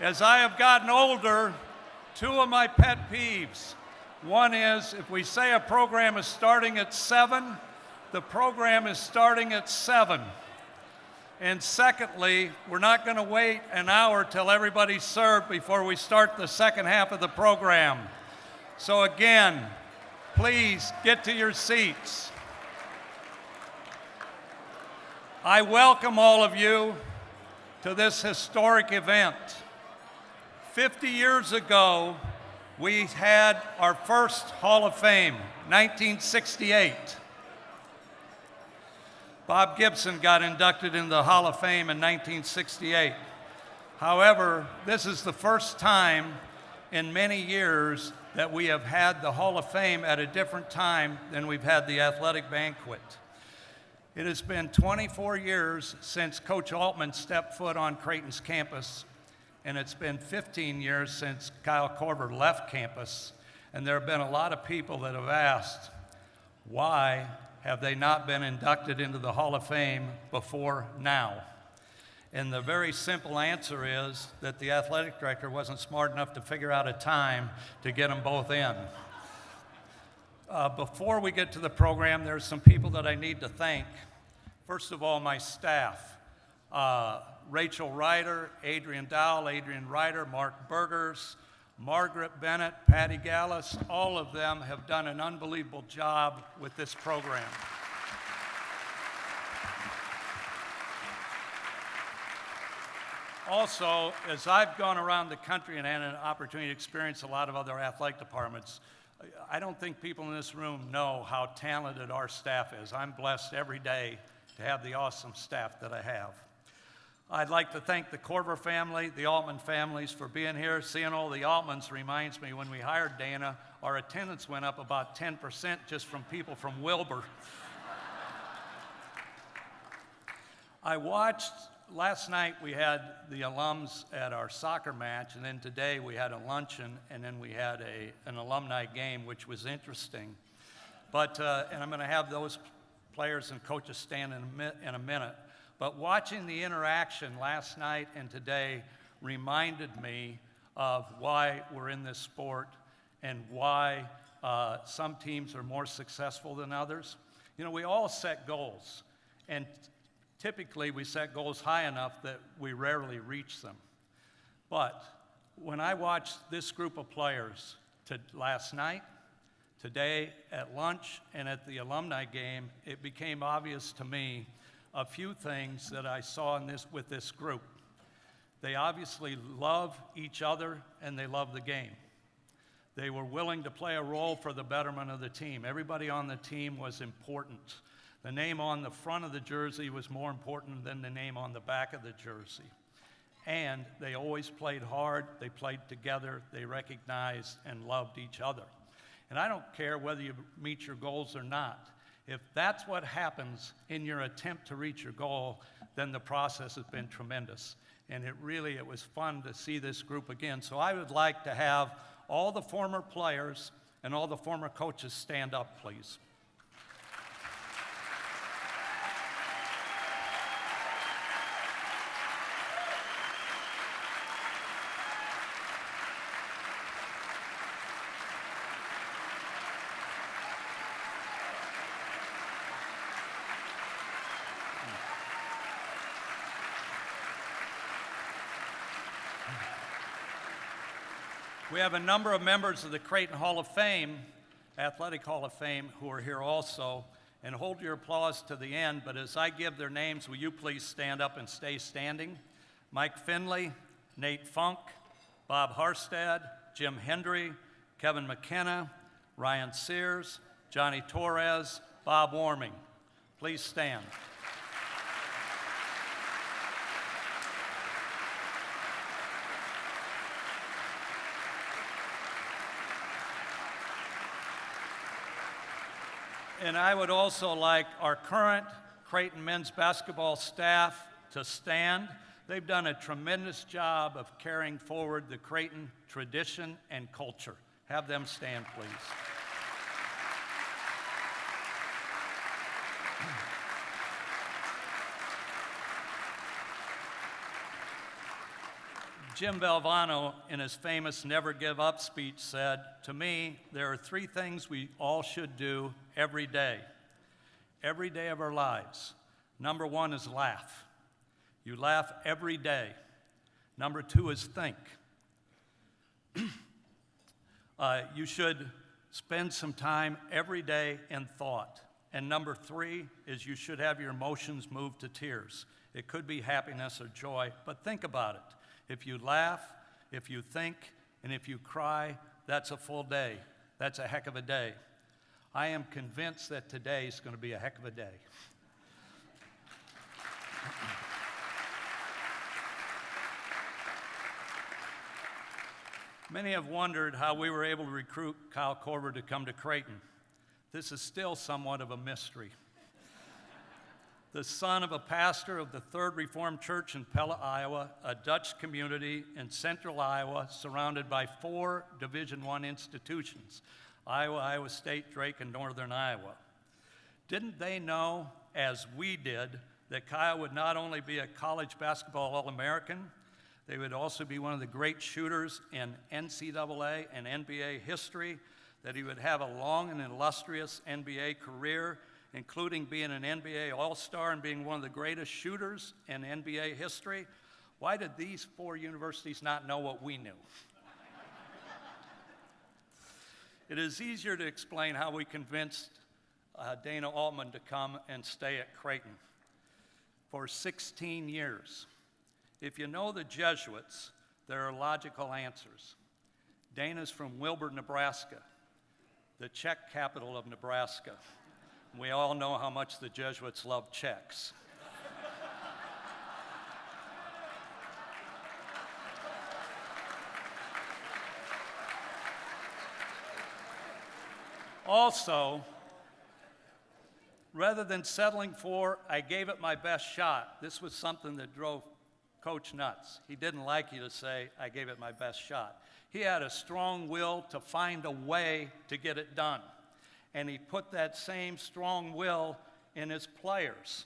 As I have gotten older, two of my pet peeves. One is if we say a program is starting at 7, the program is starting at 7. And secondly, we're not going to wait an hour till everybody's served before we start the second half of the program. So again, please get to your seats. I welcome all of you to this historic event. 50 years ago, we had our first Hall of Fame, 1968. Bob Gibson got inducted into the Hall of Fame in 1968. However, this is the first time in many years that we have had the Hall of Fame at a different time than we've had the athletic banquet. It has been 24 years since Coach Altman stepped foot on Creighton's campus, and it's been 15 years since Kyle Korver left campus. And there have been a lot of people that have asked, why have they not been inducted into the Hall of Fame before now? And the very simple answer is that the athletic director wasn't smart enough to figure out a time to get them both in. Before we get to the program, there's some people that I need to thank. First of all, my staff. Rachel Ryder, Adrian Dowell, Adrian Ryder, Mark Bergers, Margaret Bennett, Patty Gallus, all of them have done an unbelievable job with this program. Also, as I've gone around the country and had an opportunity to experience a lot of other athletic departments, I don't think people in this room know how talented our staff is. I'm blessed every day to have the awesome staff that I have. I'd like to thank the Korver family, the Altman families for being here. Seeing all the Altmans reminds me when we hired Dana, our attendance went up about 10% just from people from Wilbur. I watched, last night we had the alums at our soccer match, and then today we had a luncheon, and then we had an alumni game, which was interesting. But, and I'm going to have those players and coaches stand in a minute. But watching the interaction last night and today reminded me of why we're in this sport and why some teams are more successful than others. You know, we all set goals, and typically we set goals high enough that we rarely reach them. But when I watched this group of players last night, today at lunch, and at the alumni game, it became obvious to me a few things that I saw with this group. They obviously love each other and they love the game. They were willing to play a role for the betterment of the team. Everybody on the team was important. The name on the front of the jersey was more important than the name on the back of the jersey. And they always played hard, they played together, they recognized and loved each other. And I don't care whether you meet your goals or not. If that's what happens in your attempt to reach your goal, then the process has been tremendous. And it was fun to see this group again. So I would like to have all the former players and all the former coaches stand up, please. We have a number of members of the Creighton Hall of Fame, Athletic Hall of Fame, who are here also. And hold your applause to the end, but as I give their names, will you please stand up and stay standing? Mike Finley, Nate Funk, Bob Harstad, Jim Hendry, Kevin McKenna, Ryan Sears, Johnny Torres, Bob Warming. Please stand. And I would also like our current Creighton men's basketball staff to stand. They've done a tremendous job of carrying forward the Creighton tradition and culture. Have them stand, please. Jim Valvano, in his famous Never Give Up speech, said, "To me, there are three things we all should do every day of our lives. Number one is laugh. You laugh every day. Number two is think. You should spend some time every day in thought. And number three is you should have your emotions moved to tears. It could be happiness or joy, but think about it. If you laugh, if you think, and if you cry, that's a full day. That's a heck of a day. I am convinced that today is going to be a heck of a day." Many have wondered how we were able to recruit Kyle Korver to come to Creighton. This is still somewhat of a mystery. The son of a pastor of the Third Reformed Church in Pella, Iowa, a Dutch community in central Iowa surrounded by 4 Division I institutions, Iowa, Iowa State, Drake, and Northern Iowa. Didn't they know, as we did, that Kyle would not only be a college basketball All-American, they would also be one of the great shooters in NCAA and NBA history, that he would have a long and illustrious NBA career, including being an NBA All-Star and being one of the greatest shooters in NBA history? Why did these 4 universities not know what we knew? It is easier to explain how we convinced Dana Altman to come and stay at Creighton for 16 years. If you know the Jesuits, there are logical answers. Dana's from Wilbur, Nebraska, the Czech capital of Nebraska. We all know how much the Jesuits love Czechs. Also, rather than settling for, "I gave it my best shot," this was something that drove Coach nuts. He didn't like you to say, "I gave it my best shot." He had a strong will to find a way to get it done. And he put that same strong will in his players.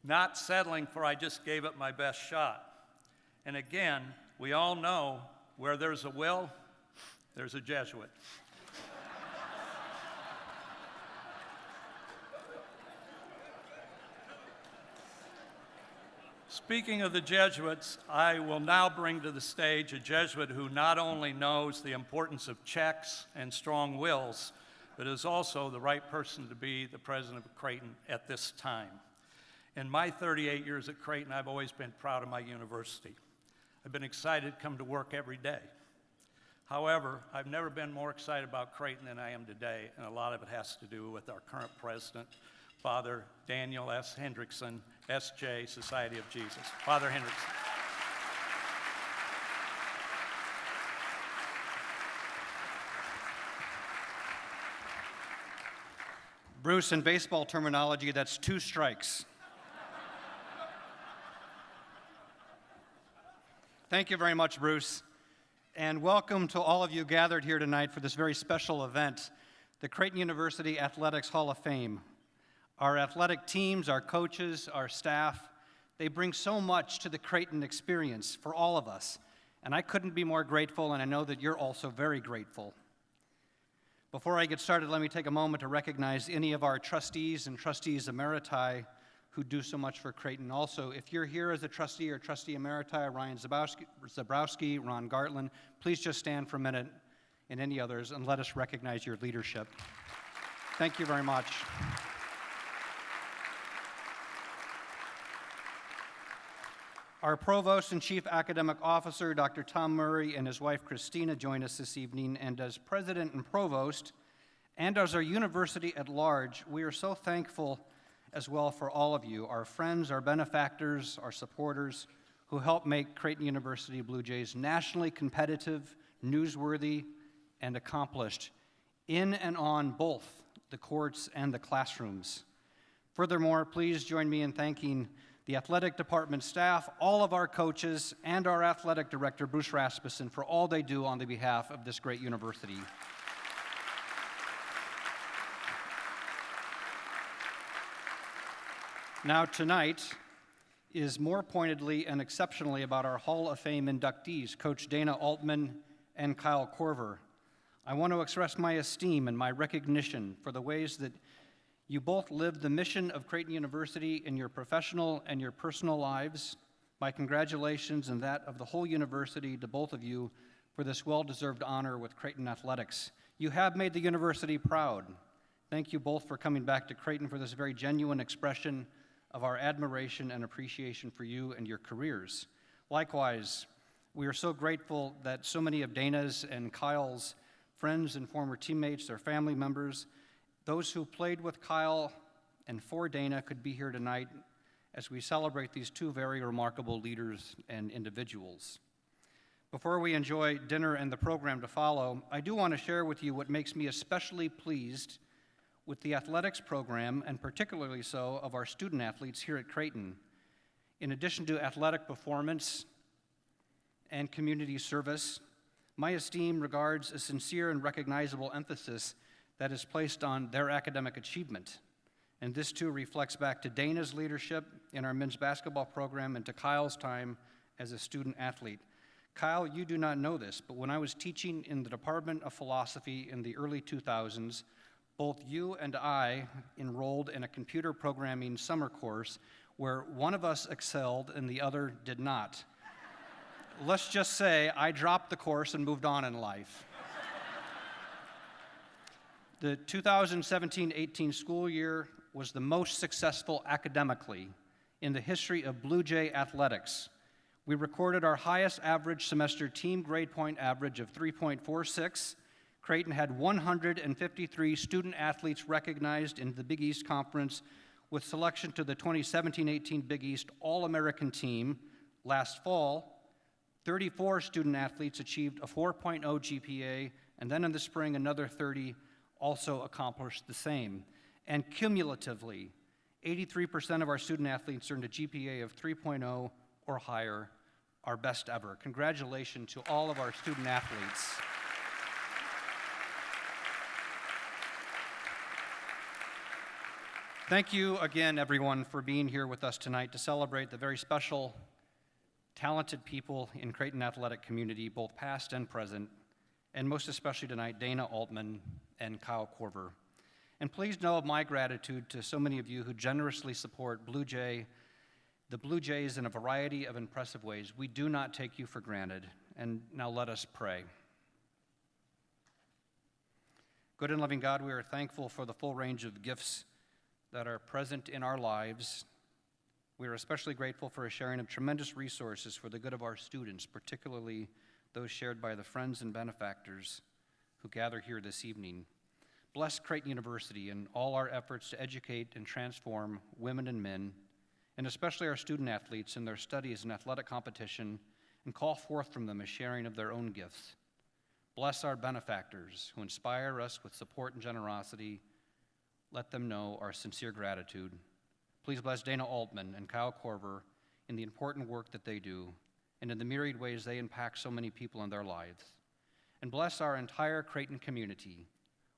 Not settling for, "I just gave it my best shot." And again, we all know where there's a will, there's a Jesuit. Speaking of the Jesuits, I will now bring to the stage a Jesuit who not only knows the importance of checks and strong wills, but is also the right person to be the president of Creighton at this time. In my 38 years at Creighton, I've always been proud of my university. I've been excited to come to work every day. However, I've never been more excited about Creighton than I am today, and a lot of it has to do with our current president, Father Daniel S. Hendrickson, S.J., Society of Jesus. Father Hendrickson. Bruce, in baseball terminology, that's 2 strikes. Thank you very much, Bruce. And welcome to all of you gathered here tonight for this very special event, the Creighton University Athletics Hall of Fame. Our athletic teams, our coaches, our staff, they bring so much to the Creighton experience for all of us. And I couldn't be more grateful, and I know that you're also very grateful. Before I get started, let me take a moment to recognize any of our trustees and trustees emeriti who do so much for Creighton. Also, if you're here as a trustee or trustee emeriti, Ryan Zabrowski, Ron Gartland, please just stand for a minute, and any others, and let us recognize your leadership. Thank you very much. Our Provost and Chief Academic Officer, Dr. Tom Murray, and his wife, Christina, join us this evening. And as President and Provost, and as our university at large, we are so thankful as well for all of you, our friends, our benefactors, our supporters, who help make Creighton University Blue Jays nationally competitive, newsworthy, and accomplished in and on both the courts and the classrooms. Furthermore, please join me in thanking the athletic department staff, all of our coaches, and our athletic director, Bruce Rasmussen, for all they do on the behalf of this great university. Now tonight, is more pointedly and exceptionally about our Hall of Fame inductees, Coach Dana Altman and Kyle Korver. I want to express my esteem and my recognition for the ways that you both lived the mission of Creighton University in your professional and your personal lives. My congratulations and that of the whole university to both of you for this well-deserved honor with Creighton Athletics. You have made the university proud. Thank you both for coming back to Creighton for this very genuine expression of our admiration and appreciation for you and your careers. Likewise, we are so grateful that so many of Dana's and Kyle's friends and former teammates, their family members, those who played with Kyle and for Dana could be here tonight as we celebrate these two very remarkable leaders and individuals. Before we enjoy dinner and the program to follow, I do want to share with you what makes me especially pleased with the athletics program, and particularly so of our student athletes here at Creighton. In addition to athletic performance and community service, my esteem regards a sincere and recognizable emphasis that is placed on their academic achievement. And this too reflects back to Dana's leadership in our men's basketball program and to Kyle's time as a student athlete. Kyle, you do not know this, but when I was teaching in the Department of Philosophy in the early 2000s, both you and I enrolled in a computer programming summer course where one of us excelled and the other did not. Let's just say I dropped the course and moved on in life. The 2017-18 school year was the most successful academically in the history of Blue Jay athletics. We recorded our highest average semester team grade point average of 3.46. Creighton had 153 student athletes recognized in the Big East Conference with selection to the 2017-18 Big East All-American team. Last fall, 34 student athletes achieved a 4.0 GPA, and then in the spring, another 30 also accomplished the same. And cumulatively, 83% of our student athletes earned a GPA of 3.0 or higher, our best ever. Congratulations to all of our student athletes. Thank you again, everyone, for being here with us tonight to celebrate the very special, talented people in Creighton athletic community, both past and present, and most especially tonight, Dana Altman and Kyle Korver. And please know of my gratitude to so many of you who generously support the Blue Jays in a variety of impressive ways. We do not take you for granted. And now let us pray. Good and loving God, we are thankful for the full range of gifts that are present in our lives. We are especially grateful for a sharing of tremendous resources for the good of our students, particularly those shared by the friends and benefactors who gather here this evening. Bless Creighton University in all our efforts to educate and transform women and men, and especially our student athletes in their studies and athletic competition, and call forth from them a sharing of their own gifts. Bless our benefactors who inspire us with support and generosity. Let them know our sincere gratitude. Please bless Dana Altman and Kyle Korver in the important work that they do and in the myriad ways they impact so many people in their lives. And bless our entire Creighton community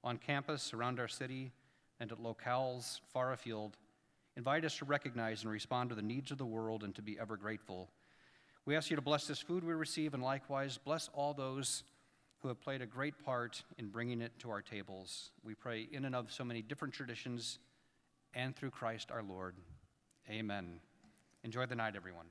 on campus, around our city, and at locales far afield. Invite us to recognize and respond to the needs of the world and to be ever grateful. We ask you to bless this food we receive, and likewise bless all those who have played a great part in bringing it to our tables. We pray in and of so many different traditions and through Christ our Lord. Amen. Enjoy the night, everyone.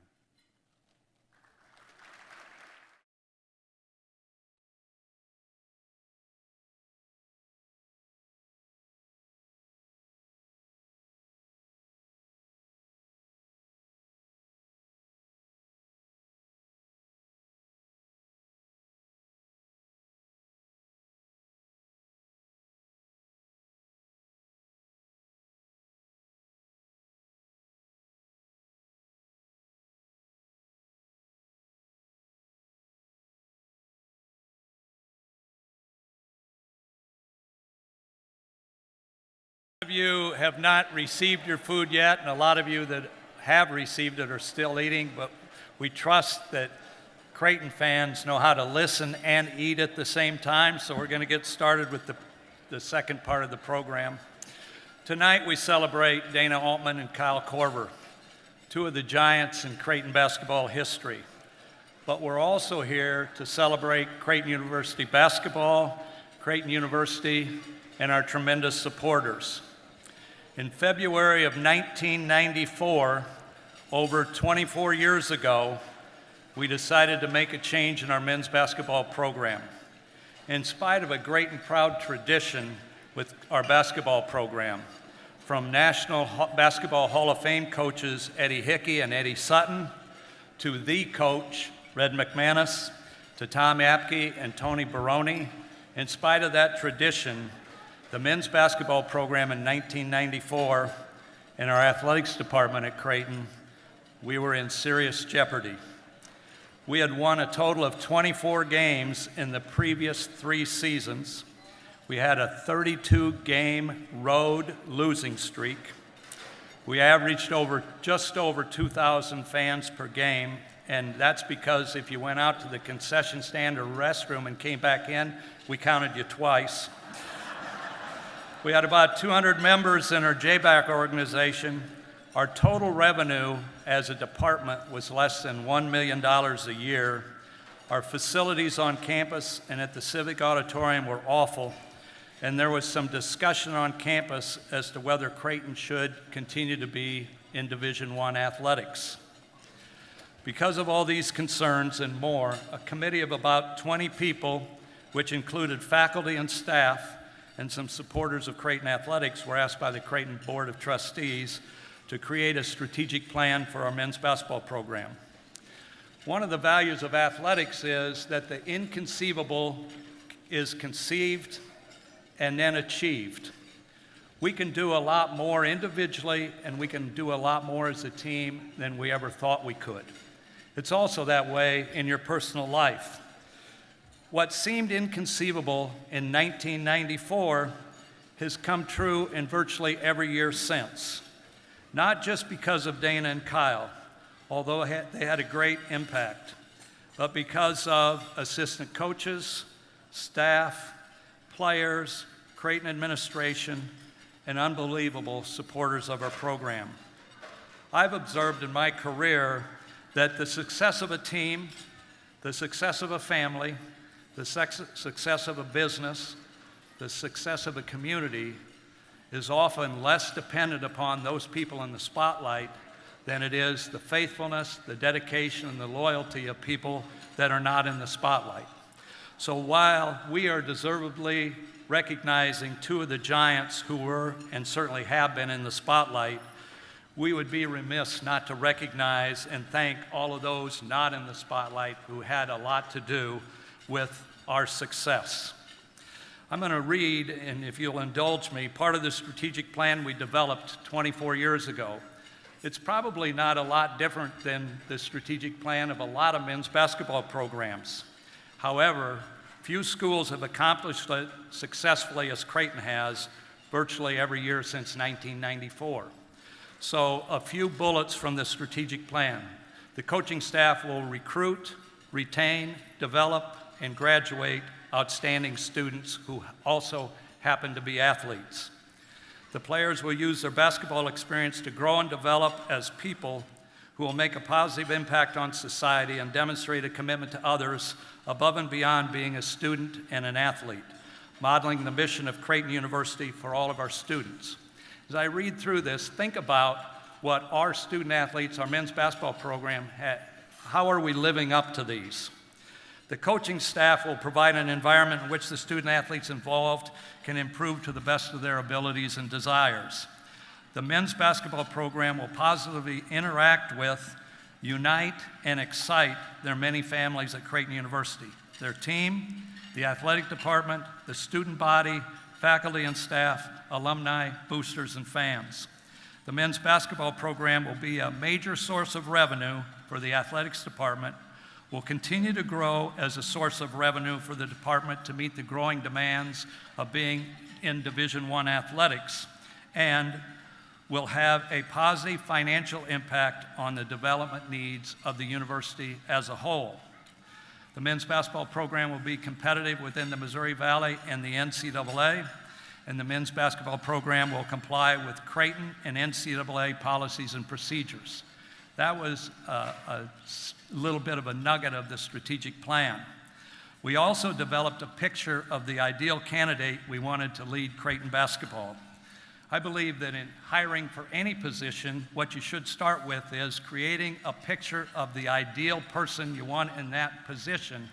Of you have not received your food yet, and a lot of you that have received it are still eating, but we trust that Creighton fans know how to listen and eat at the same time, so we're going to get started with the second part of the program. Tonight we celebrate Dana Altman and Kyle Korver, two of the giants in Creighton basketball history. But we're also here to celebrate Creighton University basketball, Creighton University, and our tremendous supporters. In February of 1994, over 24 years ago, we decided to make a change in our men's basketball program. In spite of a great and proud tradition with our basketball program, from National Basketball Hall of Fame coaches Eddie Hickey and Eddie Sutton, to the coach, Red McManus, to Tom Apke and Tony Baroni, in spite of that tradition, the men's basketball program in 1994 and our athletics department at Creighton, we were in serious jeopardy. We had won a total of 24 games in the previous 3 seasons. We had a 32-game road losing streak. We averaged just over 2,000 fans per game, and that's because if you went out to the concession stand or restroom and came back in, we counted you twice. We had about 200 members in our JBAC organization. Our total revenue as a department was less than $1 million a year. Our facilities on campus and at the Civic Auditorium were awful, and there was some discussion on campus as to whether Creighton should continue to be in Division I athletics. Because of all these concerns and more, a committee of about 20 people, which included faculty and staff, and some supporters of Creighton athletics, were asked by the Creighton Board of Trustees to create a strategic plan for our men's basketball program. One of the values of athletics is that the inconceivable is conceived and then achieved. We can do a lot more individually, and we can do a lot more as a team than we ever thought we could. It's also that way in your personal life. What seemed inconceivable in 1994 has come true in virtually every year since. Not just because of Dana and Kyle, although they had a great impact, but because of assistant coaches, staff, players, Creighton administration, and unbelievable supporters of our program. I've observed in my career that the success of a team, the success of a family, the success of a business, the success of a community is often less dependent upon those people in the spotlight than it is the faithfulness, the dedication, and the loyalty of people that are not in the spotlight. So while we are deservedly recognizing two of the giants who were and certainly have been in the spotlight, we would be remiss not to recognize and thank all of those not in the spotlight who had a lot to do with our success. I'm going to read, and if you'll indulge me, part of the strategic plan we developed 24 years ago. It's probably not a lot different than the strategic plan of a lot of men's basketball programs. However, few schools have accomplished it successfully as Creighton has virtually every year since 1994. So a few bullets from the strategic plan. The coaching staff will recruit, retain, develop, and graduate outstanding students who also happen to be athletes. The players will use their basketball experience to grow and develop as people who will make a positive impact on society and demonstrate a commitment to others above and beyond being a student and an athlete, modeling the mission of Creighton University for all of our students. As I read through this, think about what our student athletes, our men's basketball program, how are we living up to these? The coaching staff will provide an environment in which the student athletes involved can improve to the best of their abilities and desires. The men's basketball program will positively interact with, unite, and excite their many families at Creighton University, their team, the athletic department, the student body, faculty and staff, alumni, boosters, and fans. The men's basketball program will be a major source of revenue for the athletics department, will continue to grow as a source of revenue for the department to meet the growing demands of being in Division I athletics, and will have a positive financial impact on the development needs of the university as a whole. The men's basketball program will be competitive within the Missouri Valley and the NCAA, and the men's basketball program will comply with Creighton and NCAA policies and procedures. That was little bit of a nugget of the strategic plan. We also developed a picture of the ideal candidate we wanted to lead Creighton basketball. I believe that in hiring for any position, what you should start with is creating a picture of the ideal person you want in that position,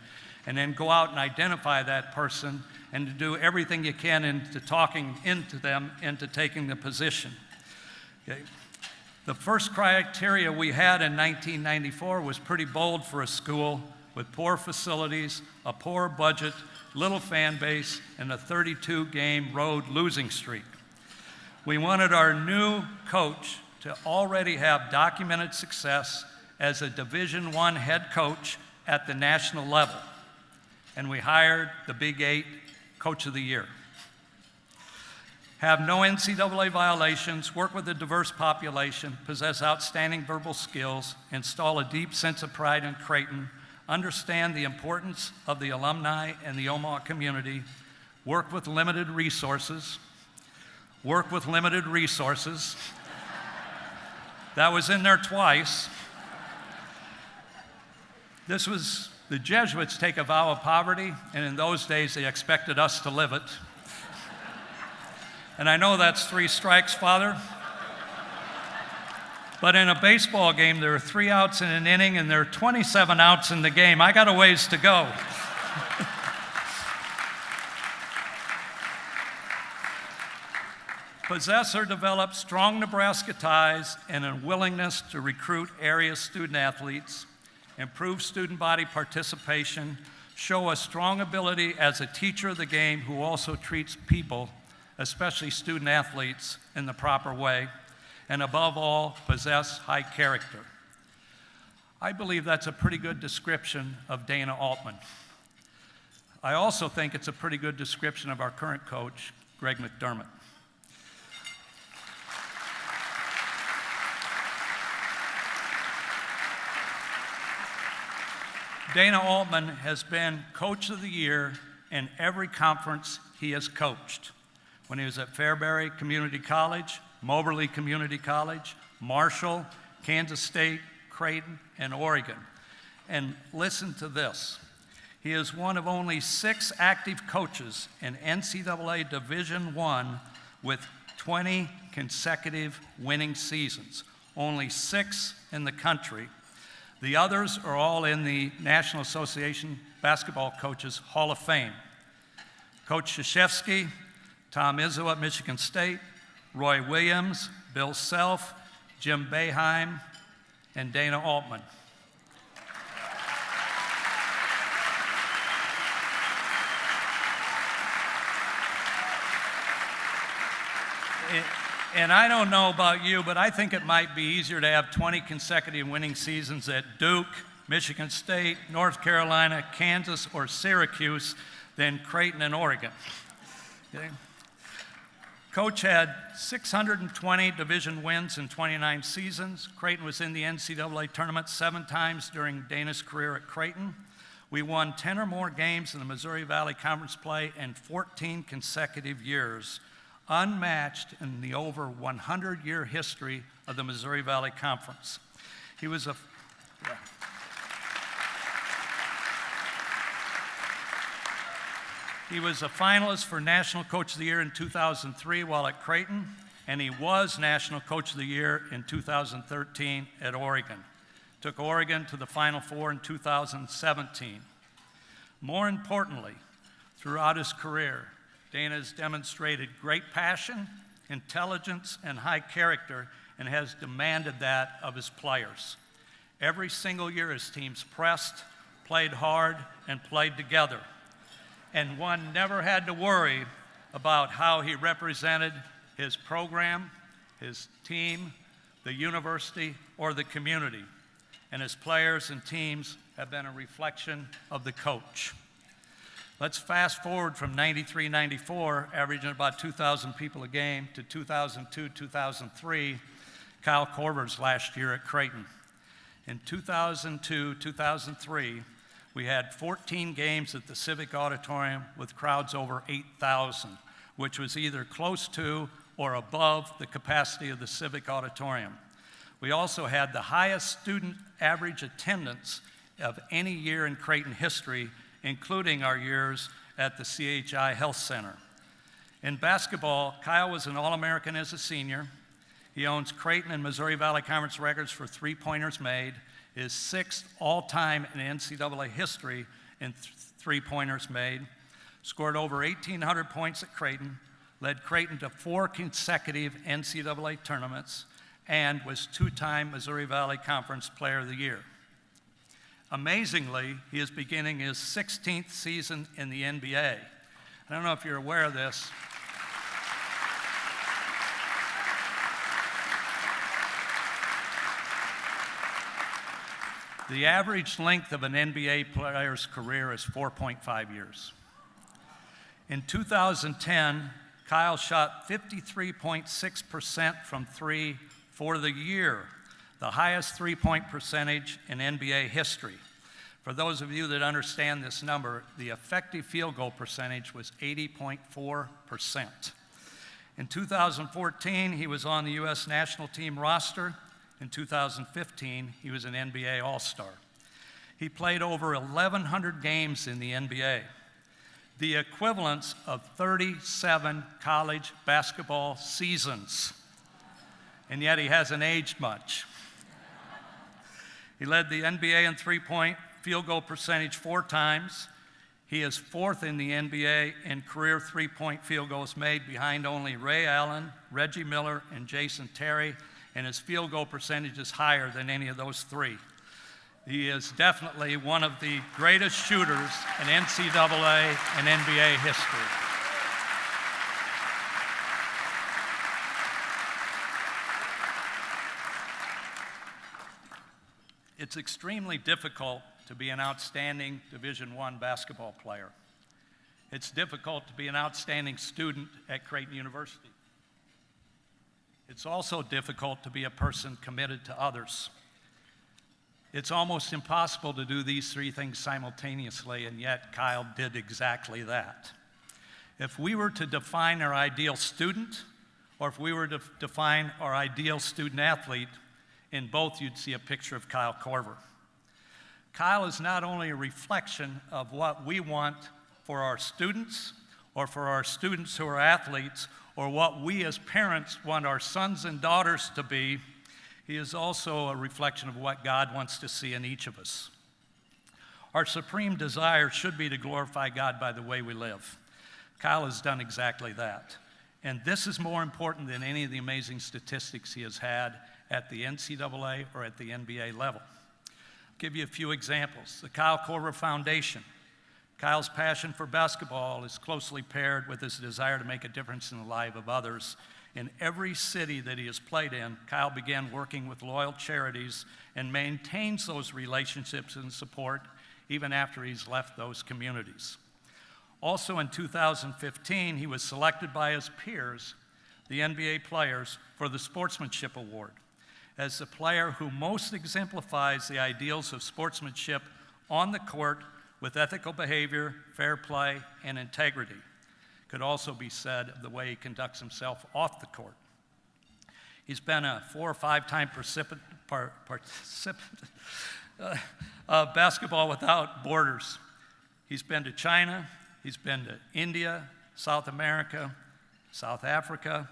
and then go out and identify that person and to do everything you can into talking into them into taking the position. Okay. The first criteria we had in 1994 was pretty bold for a school with poor facilities, a poor budget, little fan base, and a 32-game road losing streak. We wanted our new coach to already have documented success as a Division I head coach at the national level. And we hired the Big 8 Coach of the Year. Have no NCAA violations, work with a diverse population, possess outstanding verbal skills, install a deep sense of pride in Creighton, understand the importance of the alumni and the Omaha community, work with limited resources. That was in there twice. The Jesuits take a vow of poverty, and in those days they expected us to live it. And I know that's 3 strikes, Father. But in a baseball game, there are 3 outs in an inning, and there are 27 outs in the game. I got a ways to go. Possess or develop strong Nebraska ties and a willingness to recruit area student athletes, improve student body participation, show a strong ability as a teacher of the game who also treats people, especially student athletes, in the proper way, and above all, possess high character. I believe that's a pretty good description of Dana Altman. I also think it's a pretty good description of our current coach, Greg McDermott. Dana Altman has been Coach of the Year in every conference he has coached. When he was at Fairbury Community College, Moberly Community College, Marshall, Kansas State, Creighton, and Oregon. And listen to this. He is one of only 6 active coaches in NCAA Division I with 20 consecutive winning seasons. Only 6 in the country. The others are all in the National Association Basketball Coaches Hall of Fame. Coach Krzyzewski, Tom Izzo at Michigan State, Roy Williams, Bill Self, Jim Boeheim, and Dana Altman. And I don't know about you, but I think it might be easier to have 20 consecutive winning seasons at Duke, Michigan State, North Carolina, Kansas, or Syracuse than Creighton and Oregon. Okay. Coach had 620 division wins in 29 seasons. Creighton was in the NCAA tournament 7 times during Dana's career at Creighton. We won 10 or more games in the Missouri Valley Conference play in 14 consecutive years, unmatched in the over 100-year history of the Missouri Valley Conference. He was a finalist for National Coach of the Year in 2003 while at Creighton, and he was National Coach of the Year in 2013 at Oregon. Took Oregon to the Final Four in 2017. More importantly, throughout his career, Dana has demonstrated great passion, intelligence, and high character, and has demanded that of his players. Every single year his teams pressed, played hard, and played together. And one never had to worry about how he represented his program, his team, the university, or the community. And his players and teams have been a reflection of the coach. Let's fast forward from 93-94, averaging about 2,000 people a game, to 2002-2003, Kyle Korver's last year at Creighton. In 2002-2003, we had 14 games at the Civic Auditorium with crowds over 8,000, which was either close to or above the capacity of the Civic Auditorium. We also had the highest student average attendance of any year in Creighton history, including our years at the CHI Health Center. In basketball, Kyle was an All-American as a senior. He owns Creighton and Missouri Valley Conference records for three-pointers made, is sixth all-time in NCAA history in three-pointers made, scored over 1,800 points at Creighton, led Creighton to 4 consecutive NCAA tournaments, and was two-time Missouri Valley Conference Player of the Year. Amazingly, he is beginning his 16th season in the NBA. I don't know if you're aware of this. The average length of an NBA player's career is 4.5 years. In 2010, Kyle shot 53.6% from three for the year, the highest three-point percentage in NBA history. For those of you that understand this number, the effective field goal percentage was 80.4%. In 2014, he was on the U.S. national team roster. In 2015, he was an NBA All-Star. He played over 1,100 games in the NBA, the equivalence of 37 college basketball seasons, and yet he hasn't aged much. He led the NBA in three-point field goal percentage 4 times. He is 4th in the NBA in career three-point field goals made, behind only Ray Allen, Reggie Miller, and Jason Terry, and his field goal percentage is higher than any of those 3. He is definitely one of the greatest shooters in NCAA and NBA history. It's extremely difficult to be an outstanding Division I basketball player. It's difficult to be an outstanding student at Creighton University. It's also difficult to be a person committed to others. It's almost impossible to do these 3 things simultaneously, and yet Kyle did exactly that. If we were to define our ideal student, or if we were to define our ideal student athlete, in both you'd see a picture of Kyle Korver. Kyle is not only a reflection of what we want for our students, or for our students who are athletes, or what we as parents want our sons and daughters to be, he is also a reflection of what God wants to see in each of us. Our supreme desire should be to glorify God by the way we live. Kyle has done exactly that. And this is more important than any of the amazing statistics he has had at the NCAA or at the NBA level. I'll give you a few examples. The Kyle Korver Foundation. Kyle's passion for basketball is closely paired with his desire to make a difference in the life of others. In every city that he has played in, Kyle began working with loyal charities and maintains those relationships and support even after he's left those communities. Also in 2015, he was selected by his peers, the NBA players, for the Sportsmanship Award as the player who most exemplifies the ideals of sportsmanship on the court with ethical behavior, fair play, and integrity. Could also be said of the way he conducts himself off the court. He's been a 4 or 5-time participant of Basketball Without Borders. He's been to China, he's been to India, South America, South Africa,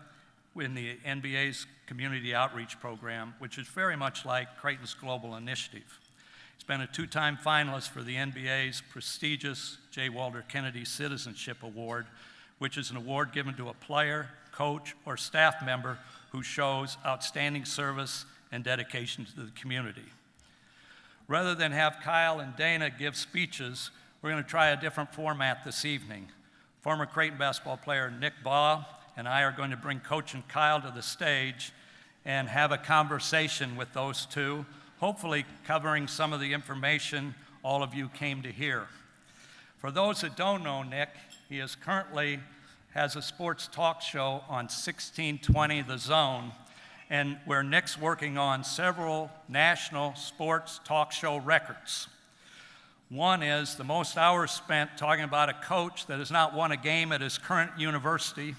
in the NBA's Community Outreach Program, which is very much like Creighton's Global Initiative. He's been a 2-time finalist for the NBA's prestigious J. Walter Kennedy Citizenship Award, which is an award given to a player, coach, or staff member who shows outstanding service and dedication to the community. Rather than have Kyle and Dana give speeches, we're going to try a different format this evening. Former Creighton basketball player Nick Baugh and I are going to bring Coach and Kyle to the stage and have a conversation with those two, hopefully covering some of the information all of you came to hear. For those that don't know Nick, he is currently has a sports talk show on 1620 The Zone, and where Nick's working on several national sports talk show records. One is the most hours spent talking about a coach that has not won a game at his current university.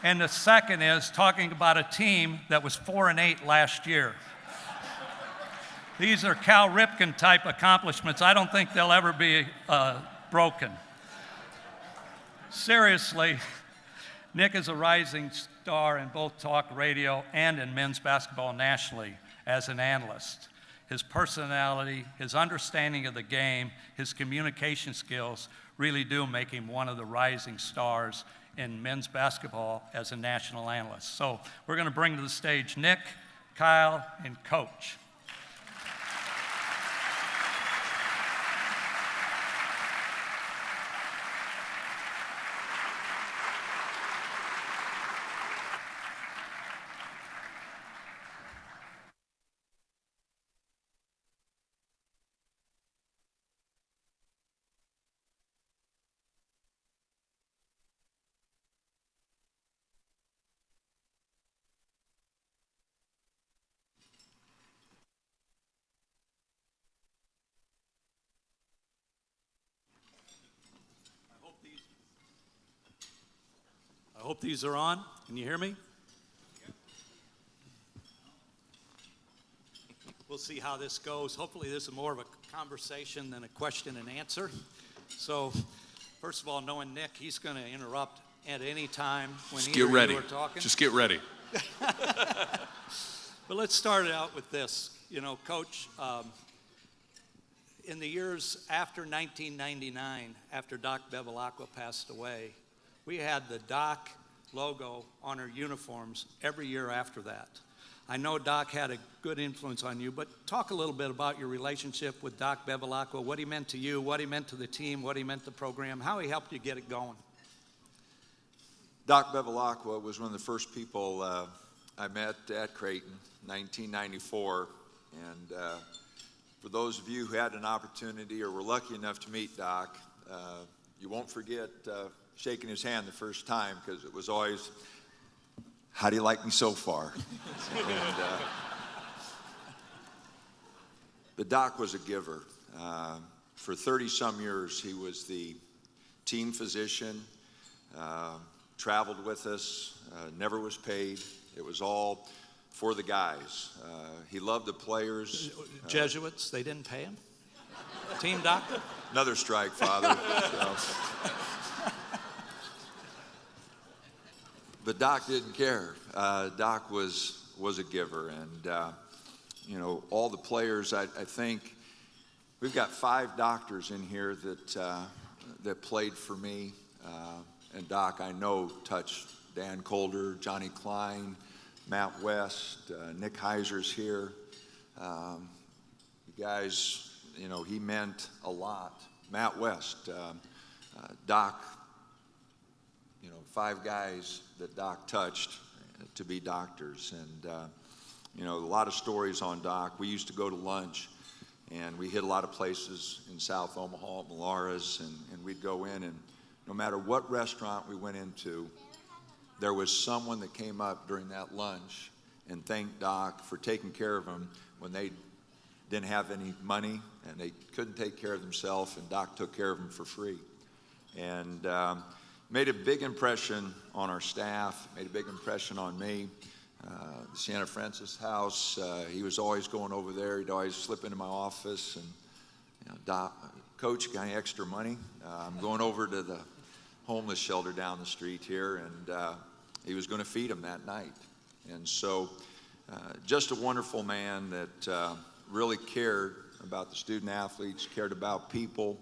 And the second is talking about a team that was 4-8 last year. These are Cal Ripken type accomplishments. I don't think they'll ever be broken. Seriously, Nick is a rising star in both talk radio and in men's basketball nationally as an analyst. His personality, his understanding of the game, his communication skills really do make him one of the rising stars in men's basketball as a national analyst. So we're going to bring to the stage Nick, Kyle, and Coach. I hope these are on. Can you hear me? We'll see how this goes. Hopefully this is more of a conversation than a question and answer. So, first of all, knowing Nick, he's going to interrupt at any time when either of you are talking. Just get ready. But let's start out with this. You know, Coach, in the years after 1999, after Doc Bevilacqua passed away, we had the Doc logo on our uniforms every year after that. I know Doc had a good influence on you, but talk a little bit about your relationship with Doc Bevilacqua, what he meant to you, what he meant to the team, what he meant to the program, how he helped you get it going. Doc Bevilacqua was one of the first people I met at Creighton, 1994. And for those of you who had an opportunity or were lucky enough to meet Doc, you won't forget shaking his hand the first time, because it was always, "How do you like me so far?" And, but Doc was a giver. For 30-some years, he was the team physician, traveled with us, never was paid. It was all for the guys. He loved the players. Jesuits, they didn't pay him? Team doctor? Another strike, Father. So. But Doc didn't care. Doc was a giver, and you know, all the players. I think we've got 5 doctors in here that played for me, and Doc, I know, touched Dan Calder, Johnny Klein, Matt West, Nick Heiser's here. You guys, you know, he meant a lot. Matt West, Doc. You know, 5 guys that Doc touched to be doctors. And, you know, a lot of stories on Doc. We used to go to lunch, and we hit a lot of places in South Omaha, Malaras, and we'd go in, and no matter what restaurant we went into, there was someone that came up during that lunch and thanked Doc for taking care of them when they didn't have any money and they couldn't take care of themselves, and Doc took care of them for free. And made a big impression on our staff, made a big impression on me. The Sienna Francis house, he was always going over there. He'd always slip into my office and, you know, "Doc, Coach, got any extra money? I'm going over to the homeless shelter down the street here," and he was going to feed them that night. And so just a wonderful man that really cared about the student athletes, cared about people.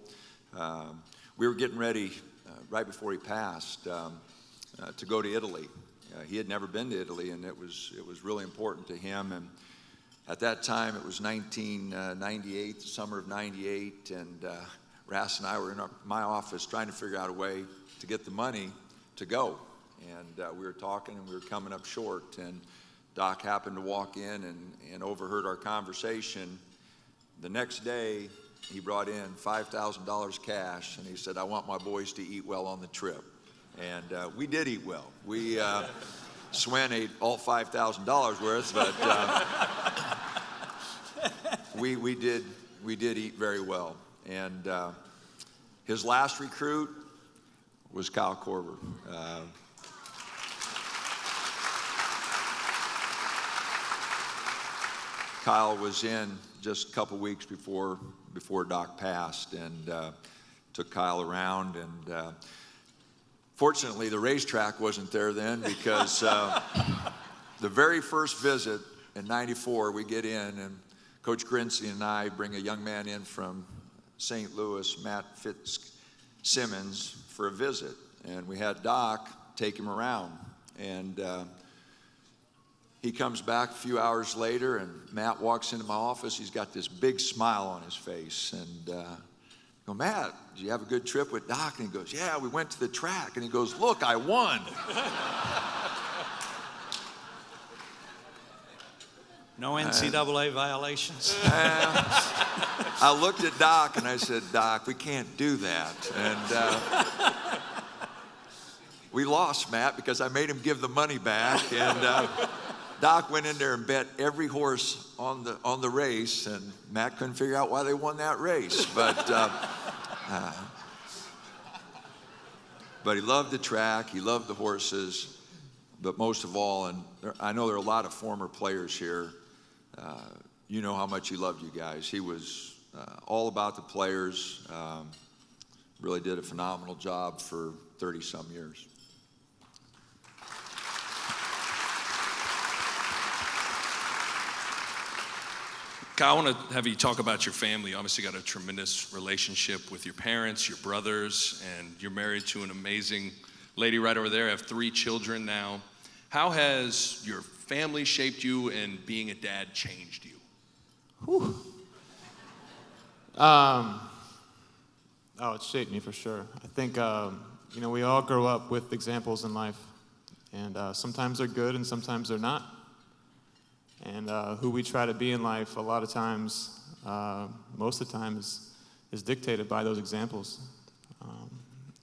We were getting ready right before he passed to go to Italy. He had never been to Italy, and it was really important to him. And at that time, it was 1998, the summer of '98, and Ras and I were in my office trying to figure out a way to get the money to go. And we were talking, and we were coming up short. And Doc happened to walk in and overheard our conversation. The next day, he brought in $5,000 cash, and he said, "I want my boys to eat well on the trip." And we did eat well. We Swen ate all $5,000 worth, but we did eat very well. And his last recruit was Kyle Korver. Kyle was in just a couple weeks before Doc passed, and took Kyle around. And fortunately, the racetrack wasn't there then, because the very first visit in '94, we get in, and Coach Grincy and I bring a young man in from St. Louis, Matt Fitzsimmons, for a visit. And we had Doc take him around. And he comes back a few hours later, and Matt walks into my office. He's got this big smile on his face. And I go, "Matt, did you have a good trip with Doc?" And he goes, "Yeah, we went to the track." And he goes, "Look, I won." No NCAA violations? I looked at Doc and I said, "Doc, we can't do that." And we lost, Matt, because I made him give the money back. And Doc went in there and bet every horse on the race, and Matt couldn't figure out why they won that race. But he loved the track, he loved the horses, but most of all, and I know there are a lot of former players here, you know how much he loved you guys. He was all about the players, really did a phenomenal job for 30-some years. Kyle, I want to have you talk about your family. You obviously got a tremendous relationship with your parents, your brothers, and you're married to an amazing lady right over there. I have 3 children now. How has your family shaped you, and being a dad changed you? Whew. It shaped me for sure. I think, we all grow up with examples in life, and sometimes they're good and sometimes they're not. And who we try to be in life, a lot of times, most of the time, is dictated by those examples.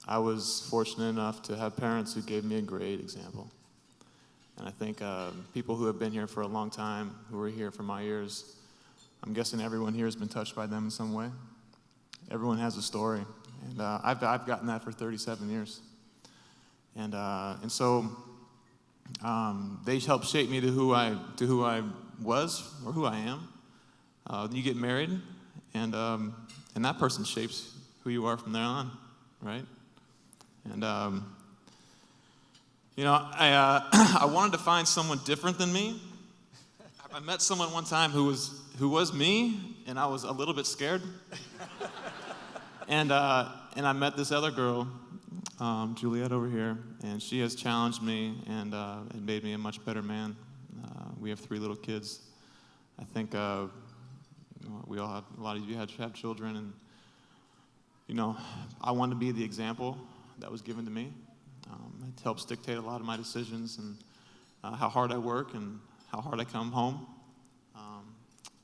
I was fortunate enough to have parents who gave me a great example. And I think people who have been here for a long time, who are here for my years, I'm guessing everyone here has been touched by them in some way. Everyone has a story. And I've gotten that for 37 years. And so they helped shape me to who I was, or who I am. You get married, and that person shapes who you are from there on, right? And I wanted to find someone different than me. I met someone one time who was me, and I was a little bit scared. And I met this other girl, Juliet over here, and she has challenged me and made me a much better man. We have 3 little kids. I think we all have, a lot of you have children, and I wanted to be the example that was given to me. It helps dictate a lot of my decisions, and how hard I work and how hard I come home.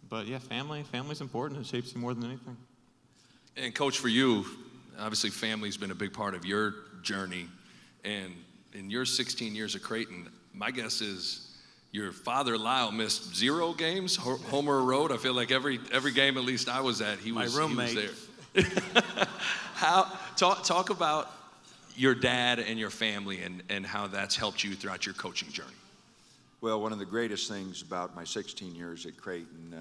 But yeah, family's important. It shapes you more than anything. And Coach, for you, obviously family's been a big part of your journey. And in your 16 years at Creighton, my guess is your father, Lyle, missed 0 games, Homer Road. I feel like every game at least I was at, he was there. Talk about your dad and your family, and how that's helped you throughout your coaching journey. Well, one of the greatest things about my 16 years at Creighton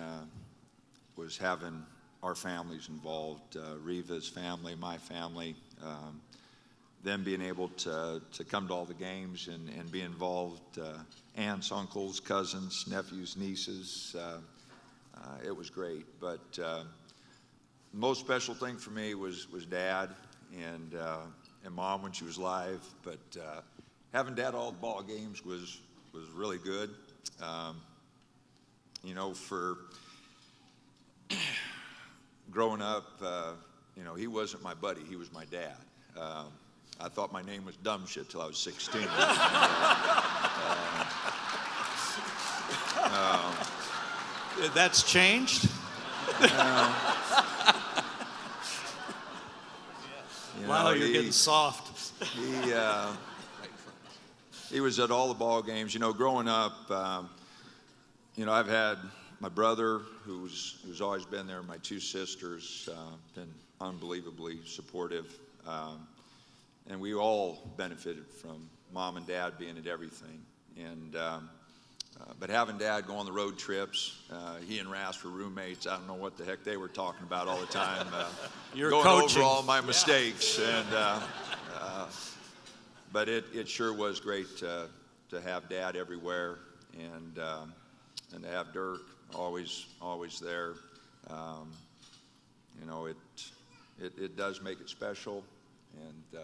was having our families involved, Reva's family, my family, them being able to come to all the games and be involved, aunts, uncles, cousins, nephews, nieces. It was great. But the most special thing for me was Dad and Mom when she was live. But having Dad all the ball games was really good. For growing up, he wasn't my buddy, he was my dad. I thought my name was dumb shit till I was 16. That's changed? Wow, you're getting soft. He was at all the ball games. Growing up, I've had my brother, who's always been there, my 2 sisters, been unbelievably supportive. And we all benefited from Mom and Dad being at everything. And But having Dad go on the road trips, he and Ras were roommates. I don't know what the heck they were talking about all the time. You're going coaching. over all my mistakes. But it sure was great to have Dad everywhere, and to have Dirk always there. You know, it does make it special, and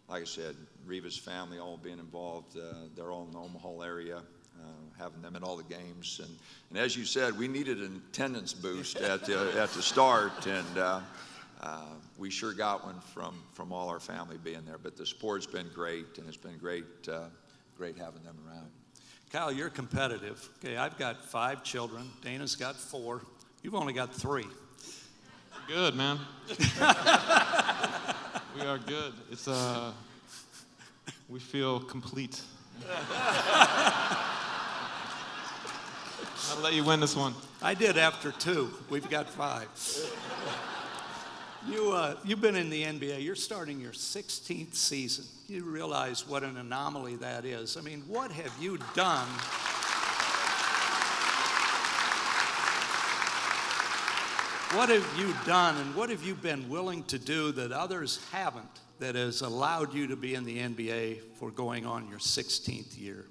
like I said, Reva's family all being involved. They're all in the Omaha area. Having them in all the games, and as you said, we needed an attendance boost at the start, and we sure got one from all our family being there. But the support's been great, and it's been great having them around. Kyle, you're competitive. Okay, I've got 5 children. Dana's got 4. You've only got 3. Good, man. We are good. It's we feel complete. I'll let you win this one. I did after 2. We've got 5. You've been in the NBA. You're starting your 16th season. You realize what an anomaly that is. I mean, what have you done? What have you done, and what have you been willing to do that others haven't, that has allowed you to be in the NBA for going on your 16th year?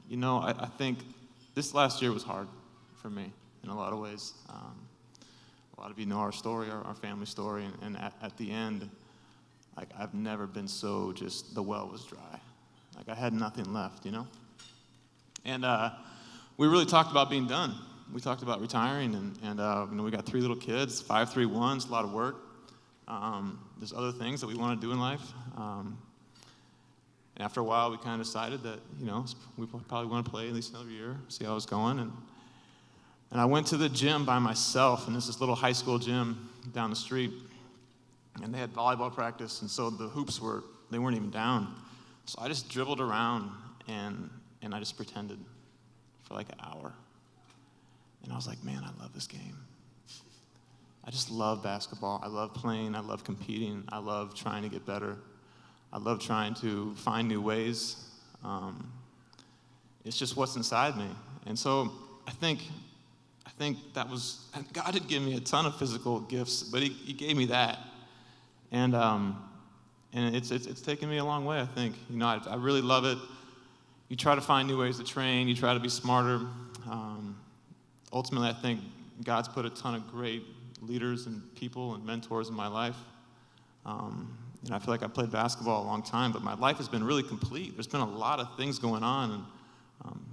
You know, I think this last year was hard for me in a lot of ways. A lot of you know our story, our family story, and at the end, like, I've never been so just, the well was dry. Like, I had nothing left, you know? And we really talked about being done. We talked about retiring, and you know, we got 3 little kids, 5, 3, 1, it's a lot of work. There's other things that we want to do in life. And after a while, we kind of decided that, you know, we probably want to play at least another year, see how it's going. And I went to the gym by myself, and there's this little high school gym down the street, and they had volleyball practice, and so the hoops they weren't even down. So I just dribbled around, and I just pretended for like an hour. And I was like, man, I love this game. I just love basketball. I love playing. I love competing. I love trying to get better. I love trying to find new ways. It's just what's inside me. And so I think that was, God had given me a ton of physical gifts, but he gave me that. And it's taken me a long way, I think. You know, I really love it. You try to find new ways to train. You try to be smarter. Ultimately, I think God's put a ton of great leaders and people and mentors in my life. You know, I feel like I played basketball a long time, but my life has been really complete. There's been a lot of things going on and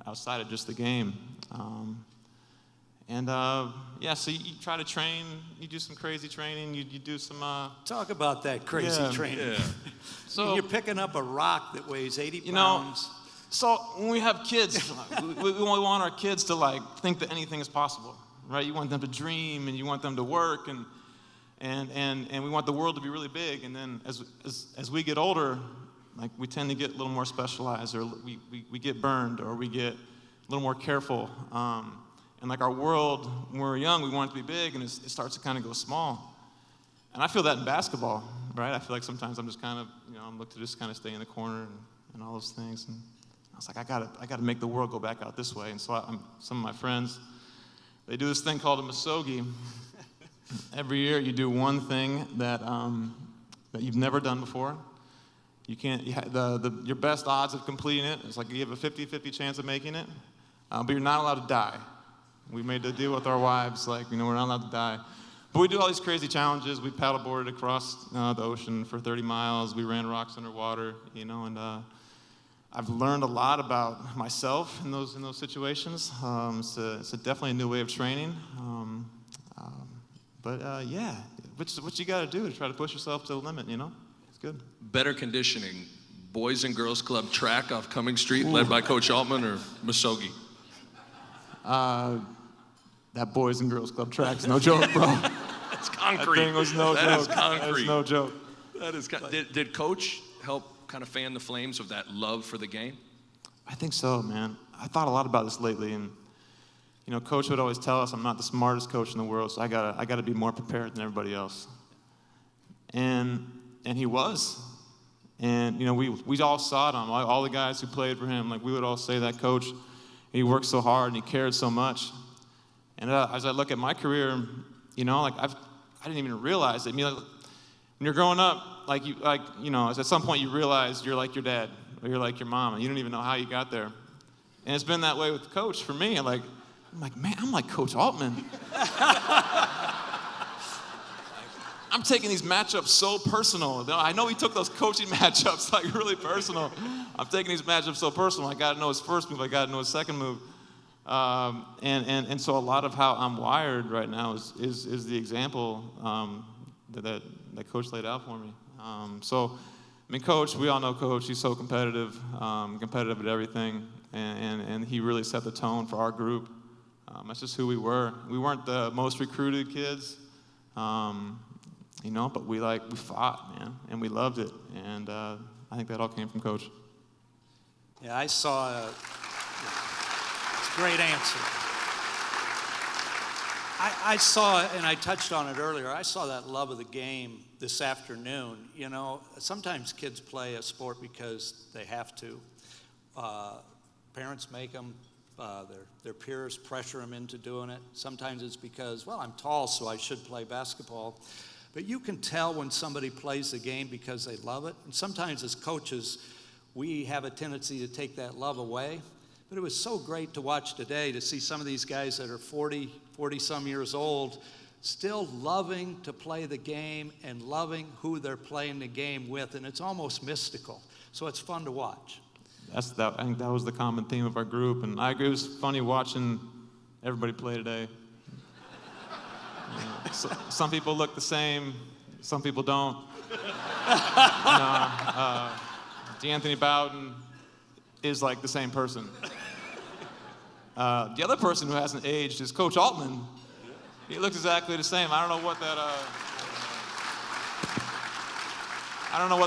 outside of just the game. Yeah, so you try to train, you do some crazy training, you do some... Talk about that crazy training. Yeah. So you're picking up a rock that weighs 80 pounds. You know, so when we have kids, we want our kids to, like, think that anything is possible, right? You want them to dream, and you want them to work, and we want the world to be really big. And then as we get older, like, we tend to get a little more specialized, or we get burned, or we get a little more careful. And like our world, when we're young, we want it to be big, and it starts to kind of go small. And I feel that in basketball, right? I feel like sometimes I'm just kind of, you know, I'm looking to just kind of stay in the corner and all those things. And I was like, I gotta make the world go back out this way. And so some of my friends, they do this thing called a misogi. Every year you do one thing that you've never done before. You can't, your best odds of completing it, it's like you have a 50-50 chance of making it, but you're not allowed to die. We made the deal with our wives, like, you know, we're not allowed to die. But we do all these crazy challenges. We paddleboarded across the ocean for 30 miles. We ran rocks underwater, you know, and I've learned a lot about myself in those situations. It's definitely a new way of training. Yeah, what you got to do to try to push yourself to the limit, you know? It's good. Better conditioning, Boys and Girls Club track off Cumming Street, led by Coach Altman, or misogi? That Boys and Girls Club track's no joke, bro. That's concrete. That thing was no joke. That is concrete. That is no joke. That is did Coach help kind of fan the flames of that love for the game? I think so, man. I thought a lot about this lately, and you know, Coach would always tell us I'm not the smartest coach in the world, so I gotta be more prepared than everybody else. And he was. And, we all saw it on all the guys who played for him. Like, we would all say that coach, he worked so hard and he cared so much. And as I look at my career, I didn't even realize it. When you're growing up, at some point you realize you're like your dad or you're like your mom, and you don't even know how you got there. And it's been that way with Coach for me. I'm like, man, I'm like Coach Altman. I'm taking these matchups so personal. I know he took those coaching matchups like really personal. I'm taking these matchups so personal. I got to know his first move. I got to know his second move. And so a lot of how I'm wired right now is the example that Coach laid out for me. Coach, we all know Coach. He's so competitive, competitive at everything, and he really set the tone for our group. That's just who we were. We weren't the most recruited kids, but we fought, man, and we loved it, and I think that all came from Coach. Yeah, I saw. It's a great answer. I saw, and I touched on it earlier, I saw that love of the game this afternoon. Sometimes kids play a sport because they have to. Parents make them, their peers pressure them into doing it. Sometimes it's because, well, I'm tall, so I should play basketball. But you can tell when somebody plays the game because they love it. And sometimes as coaches, we have a tendency to take that love away. But it was so great to watch today to see some of these guys that are 40-some years old still loving to play the game and loving who they're playing the game with. And it's almost mystical. So it's fun to watch. I think that was the common theme of our group. And I agree, it was funny watching everybody play today. Some people look the same, some people don't. DeAnthony Bowden is like the same person. The other person who hasn't aged is Coach Altman. He looks exactly the same. I don't know what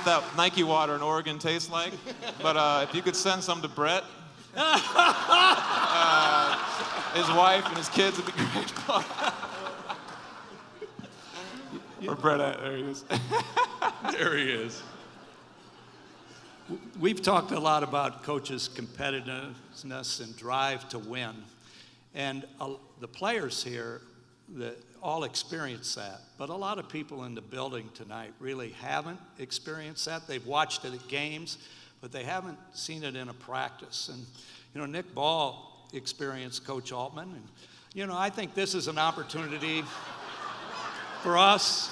that Nike water in Oregon tastes like, but if you could send some to Brett, his wife and his kids would be great. Or Brett, there he is. There he is. We've talked a lot about coaches' competitiveness and drive to win. And the players here all experience that. But a lot of people in the building tonight really haven't experienced that. They've watched it at games, but they haven't seen it in a practice. And, Nick Ball experienced Coach Altman. And, I think this is an opportunity for us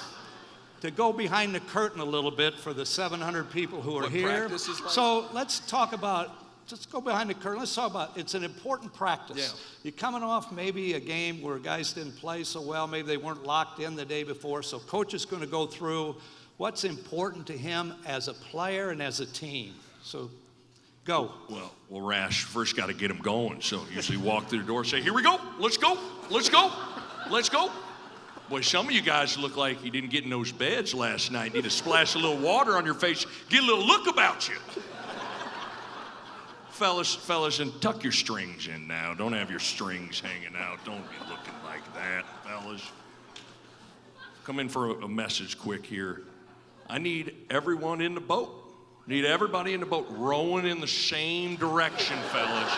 to go behind the curtain a little bit for the 700 people who are here. Practice is like? So let's talk about, just go behind the curtain. Let's talk about, it's an important practice. Yeah. You're coming off maybe a game where guys didn't play so well. Maybe they weren't locked in the day before. So coach is going to go through what's important to him as a player and as a team. So go. Well, Rash, first got to get him going. So usually walk through the door and say, here we go. Let's go. Let's go. Let's go. Boy, some of you guys look like you didn't get in those beds last night. Need to splash a little water on your face. Get a little look about you. Fellas, and tuck your strings in now. Don't have your strings hanging out. Don't be looking like that, fellas. Come in for a message quick here. I need everyone in the boat. Need everybody in the boat rowing in the same direction, fellas.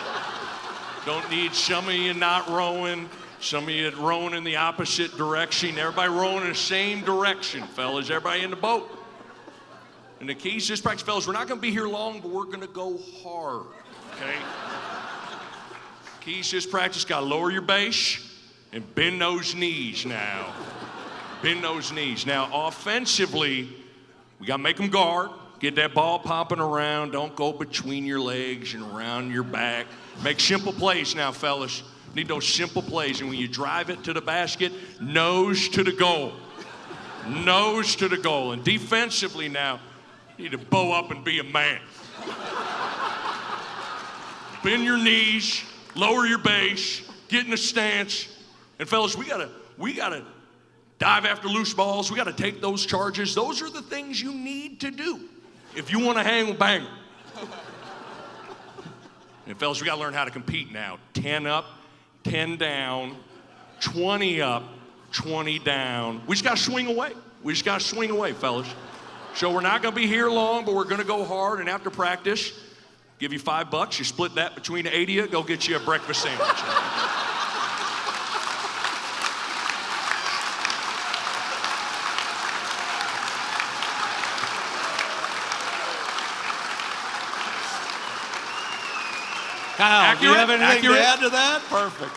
Don't need some of you not rowing. Some of you rowing in the opposite direction. Everybody rowing in the same direction, fellas. Everybody in the boat. And the keys to this practice, fellas, we're not going to be here long, but we're going to go hard, okay? Keys to this practice, got to lower your base and bend those knees now. Bend those knees. Now, offensively, we got to make them guard. Get that ball popping around. Don't go between your legs and around your back. Make simple plays now, fellas. Need those simple plays. And when you drive it to the basket, nose to the goal. Nose to the goal. And defensively now, you need to bow up and be a man. Bend your knees, lower your base, get in a stance. And fellas, we gotta dive after loose balls. We gotta take those charges. Those are the things you need to do if you want to hang with Banger. And fellas, we gotta learn how to compete now. 10 up, 10 down, 20 up, 20 down. We just gotta swing away. We just gotta swing away, fellas. So we're not going to be here long, but we're going to go hard. And after practice, give you $5. You split that between the 8 of you. Go get you a breakfast sandwich. Kyle, do you have anything Accurate. to add to that? Perfect.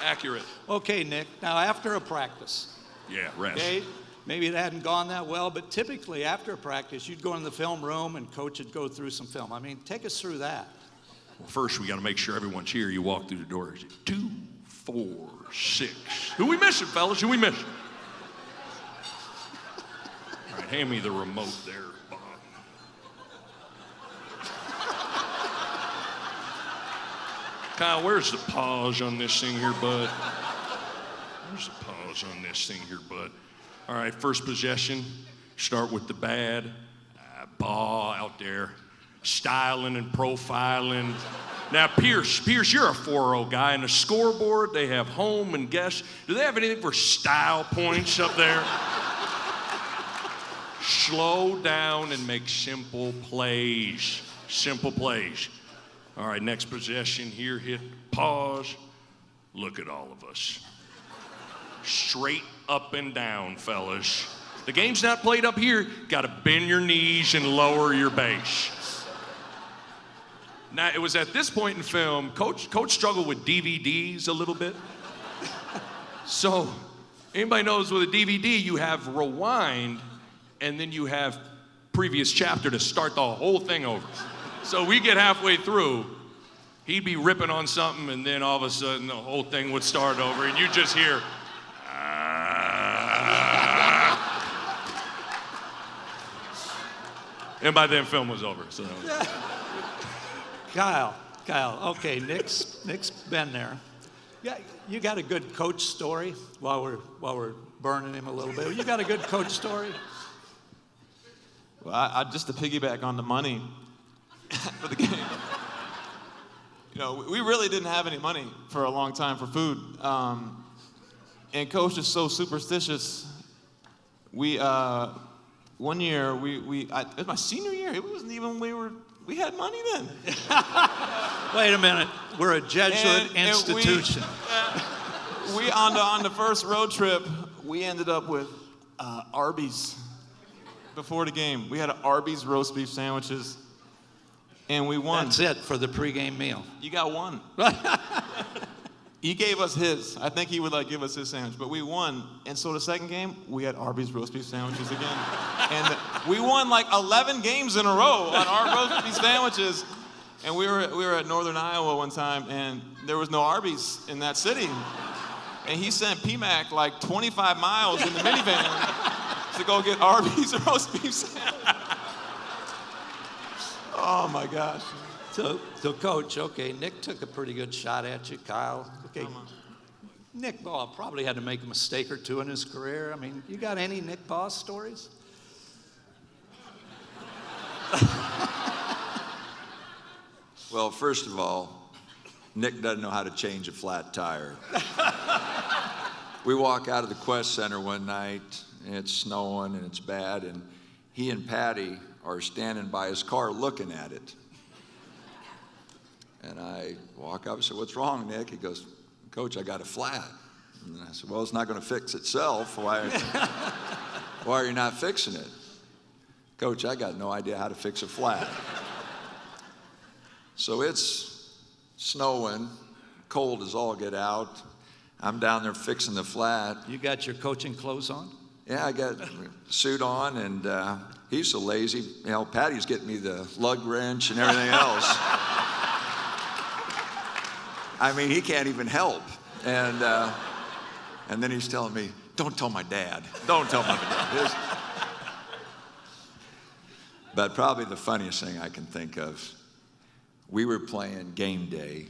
Accurate. Okay, Nick, now after a practice, Yeah, rest. okay, maybe it hadn't gone that well, but typically after a practice, you'd go in the film room and coach would go through some film. I mean, take us through that. Well, first, we got to make sure everyone's here. You walk through the door. 2, 4, 6. Who we missing, fellas? Who we missing? All right, hand me the remote there, Bob. Kyle, where's the pause on this thing here, bud? Where's the pause on this thing here, bud? All right, first possession. Start with the bad. Ball out there. Styling and profiling. Now, Pierce, you're a 4-0 guy. And the scoreboard, they have home and guest. Do they have anything for style points up there? Slow down and make simple plays. Simple plays. All right, next possession here, hit pause. Look at all of us. Straight up and down, fellas. The game's not played up here. Got to bend your knees and lower your base. Now, it was at this point in film, Coach struggled with DVDs a little bit. So, anybody knows with a DVD, you have rewind, and then you have previous chapter to start the whole thing over. So we get halfway through, he'd be ripping on something, and then all of a sudden the whole thing would start over, and you just hear, and by then film was over. So. Kyle, okay, Nick's been there. Yeah, you got a good coach story while we're burning him a little bit. You got a good coach story? Well, I just to piggyback on the money for the game. You know, we really didn't have any money for a long time for food. And Coach is so superstitious. We, one year, it was my senior year. It wasn't even, we had money then. Wait a minute, we're a Jesuit institution. We on the first road trip, we ended up with Arby's before the game. We had Arby's roast beef sandwiches. And we won. That's it for the pregame meal. You got one. He gave us his. I think he would give us his sandwich, but we won. And so the second game, we had Arby's roast beef sandwiches again. And we won 11 games in a row on our roast beef sandwiches. And we were at Northern Iowa one time, and there was no Arby's in that city. And he sent PMAC 25 miles in the minivan to go get Arby's roast beef sandwich. Oh my gosh. So Coach, okay, Nick took a pretty good shot at you, Kyle. Okay, Nick Baugh probably had to make a mistake or two in his career. I mean, you got any Nick Baugh stories? Well, first of all, Nick doesn't know how to change a flat tire. We walk out of the Quest Center one night, and it's snowing and it's bad, and he and Patty are standing by his car looking at it. And I walk up and say, "What's wrong, Nick?" He goes, "Coach, I got a flat." And I said, "Well, it's not going to fix itself. Why are you not fixing it?" "Coach, I got no idea how to fix a flat." So it's snowing, cold as all get out. I'm down there fixing the flat. You got your coaching clothes on? Yeah, I got a suit on, and he's so lazy. You know, Patty's getting me the lug wrench and everything else. I mean, he can't even help. And then he's telling me, "Don't tell my dad. Don't tell my dad." But probably the funniest thing I can think of, we were playing game day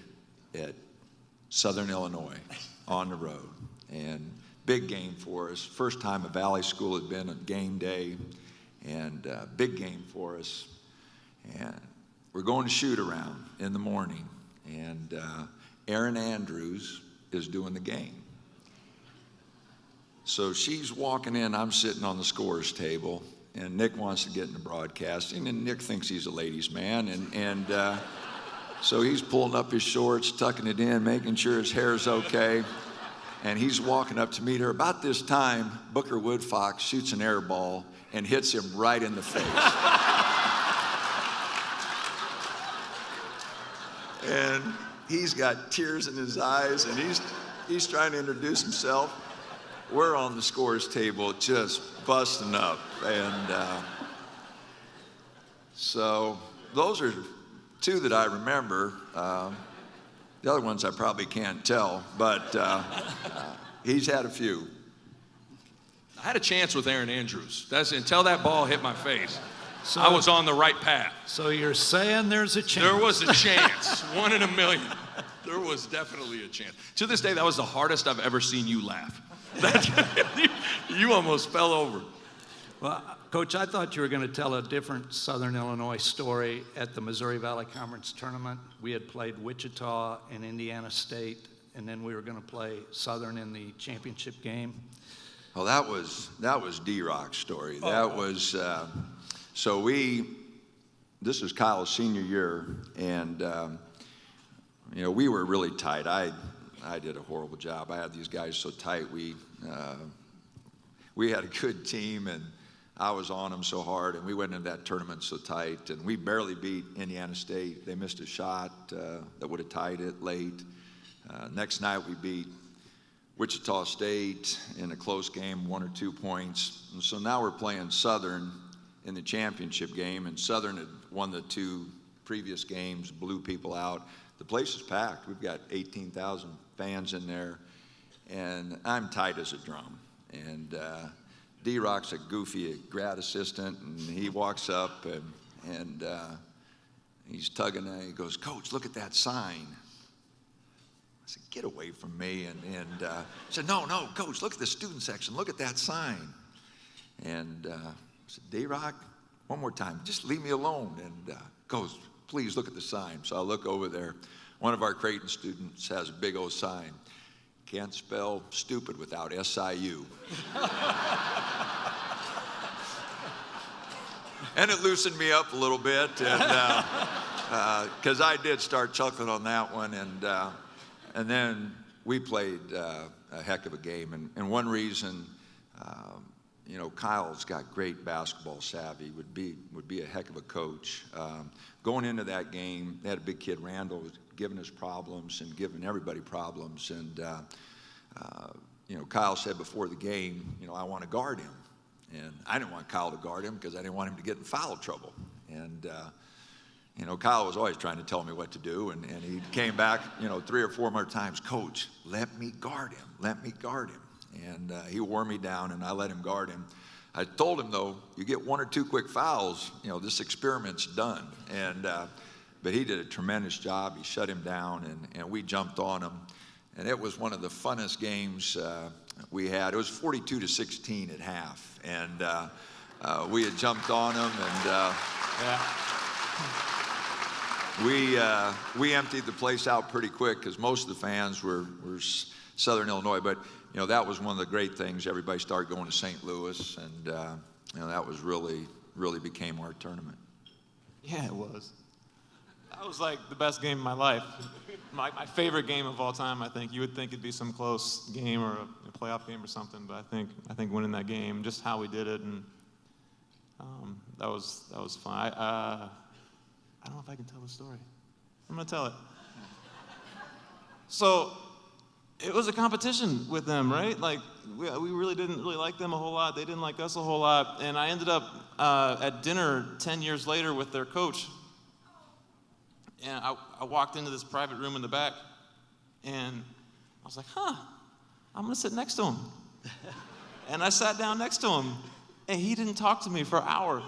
at Southern Illinois on the road. And big game for us. First time a Valley school had been on game day, and big game for us. And we're going to shoot around in the morning, and Erin Andrews is doing the game. So she's walking in, I'm sitting on the scorer's table, and Nick wants to get into broadcasting, and Nick thinks he's a ladies' man, and so he's pulling up his shorts, tucking it in, making sure his hair's okay, and he's walking up to meet her. About this time, Booker Woodfox shoots an air ball and hits him right in the face. And he's got tears in his eyes, and he's trying to introduce himself. We're on the scores table just busting up. And so those are two that I remember. The other ones I probably can't tell, but he's had a few. I had a chance with Aaron Andrews. That's until that ball hit my face. So, I was on the right path. So you're saying there's a chance? There was a chance, 1 in a million. There was definitely a chance. To this day, that was the hardest I've ever seen you laugh. You almost fell over. Well, Coach, I thought you were going to tell a different Southern Illinois story at the Missouri Valley Conference tournament. We had played Wichita and Indiana State, and then we were going to play Southern in the championship game. Well, that was D-Rock's story. That was this was Kyle's senior year, and we were really tight. I did a horrible job. I had these guys so tight. We had a good team, and I was on them so hard, and we went into that tournament so tight, and we barely beat Indiana State. They missed a shot that would have tied it late. Next night we beat Wichita State in a close game, 1 or 2 points. And so now we're playing Southern in the championship game, and Southern had won the 2 previous games, blew people out. The place is packed. We've got 18,000 fans in there, and I'm tight as a drum. And D-Rock's a goofy grad assistant, and he walks up and he's tugging and he goes, "Coach, look at that sign." I said, "Get away from me." And he said, no, Coach, look at the student section. Look at that sign. And I said, "D-Rock, one more time, just leave me alone." And Coach, please look at the sign. So I look over there. One of our Creighton students has a big old sign. Can't spell stupid without SIU. And it loosened me up a little bit, and because I did start chuckling on that one, and then we played a heck of a game. And one reason, Kyle's got great basketball savvy, would be a heck of a coach. Going into that game, they had a big kid, Randall, was giving us problems and giving everybody problems. And Kyle said before the game, I want to guard him. And I didn't want Kyle to guard him because I didn't want him to get in foul trouble. And Kyle was always trying to tell me what to do, and he came back, 3 or 4 more times, "Coach, let me guard him, let me guard him." And he wore me down, and I let him guard him. I told him, though, you get 1 or 2 quick fouls, this experiment's done. And but he did a tremendous job. He shut him down, and we jumped on him. And it was one of the funnest games we had. It was 42-16 at half, and we had jumped on him, and we emptied the place out pretty quick because most of the fans were Southern Illinois. But that was one of the great things. Everybody started going to St. Louis, and that was really became our tournament. Yeah, it was. That was like the best game of my life. My favorite game of all time, I think. You would think it'd be some close game or a playoff game or something, but I think winning that game, just how we did it, and that was fun. I don't know if I can tell the story. I'm gonna tell it. So it was a competition with them, right? Like we really didn't really like them a whole lot. They didn't like us a whole lot, and I ended up at dinner 10 years later with their coach. And I walked into this private room in the back, and I was like, I'm going to sit next to him. And I sat down next to him, and he didn't talk to me for an hour.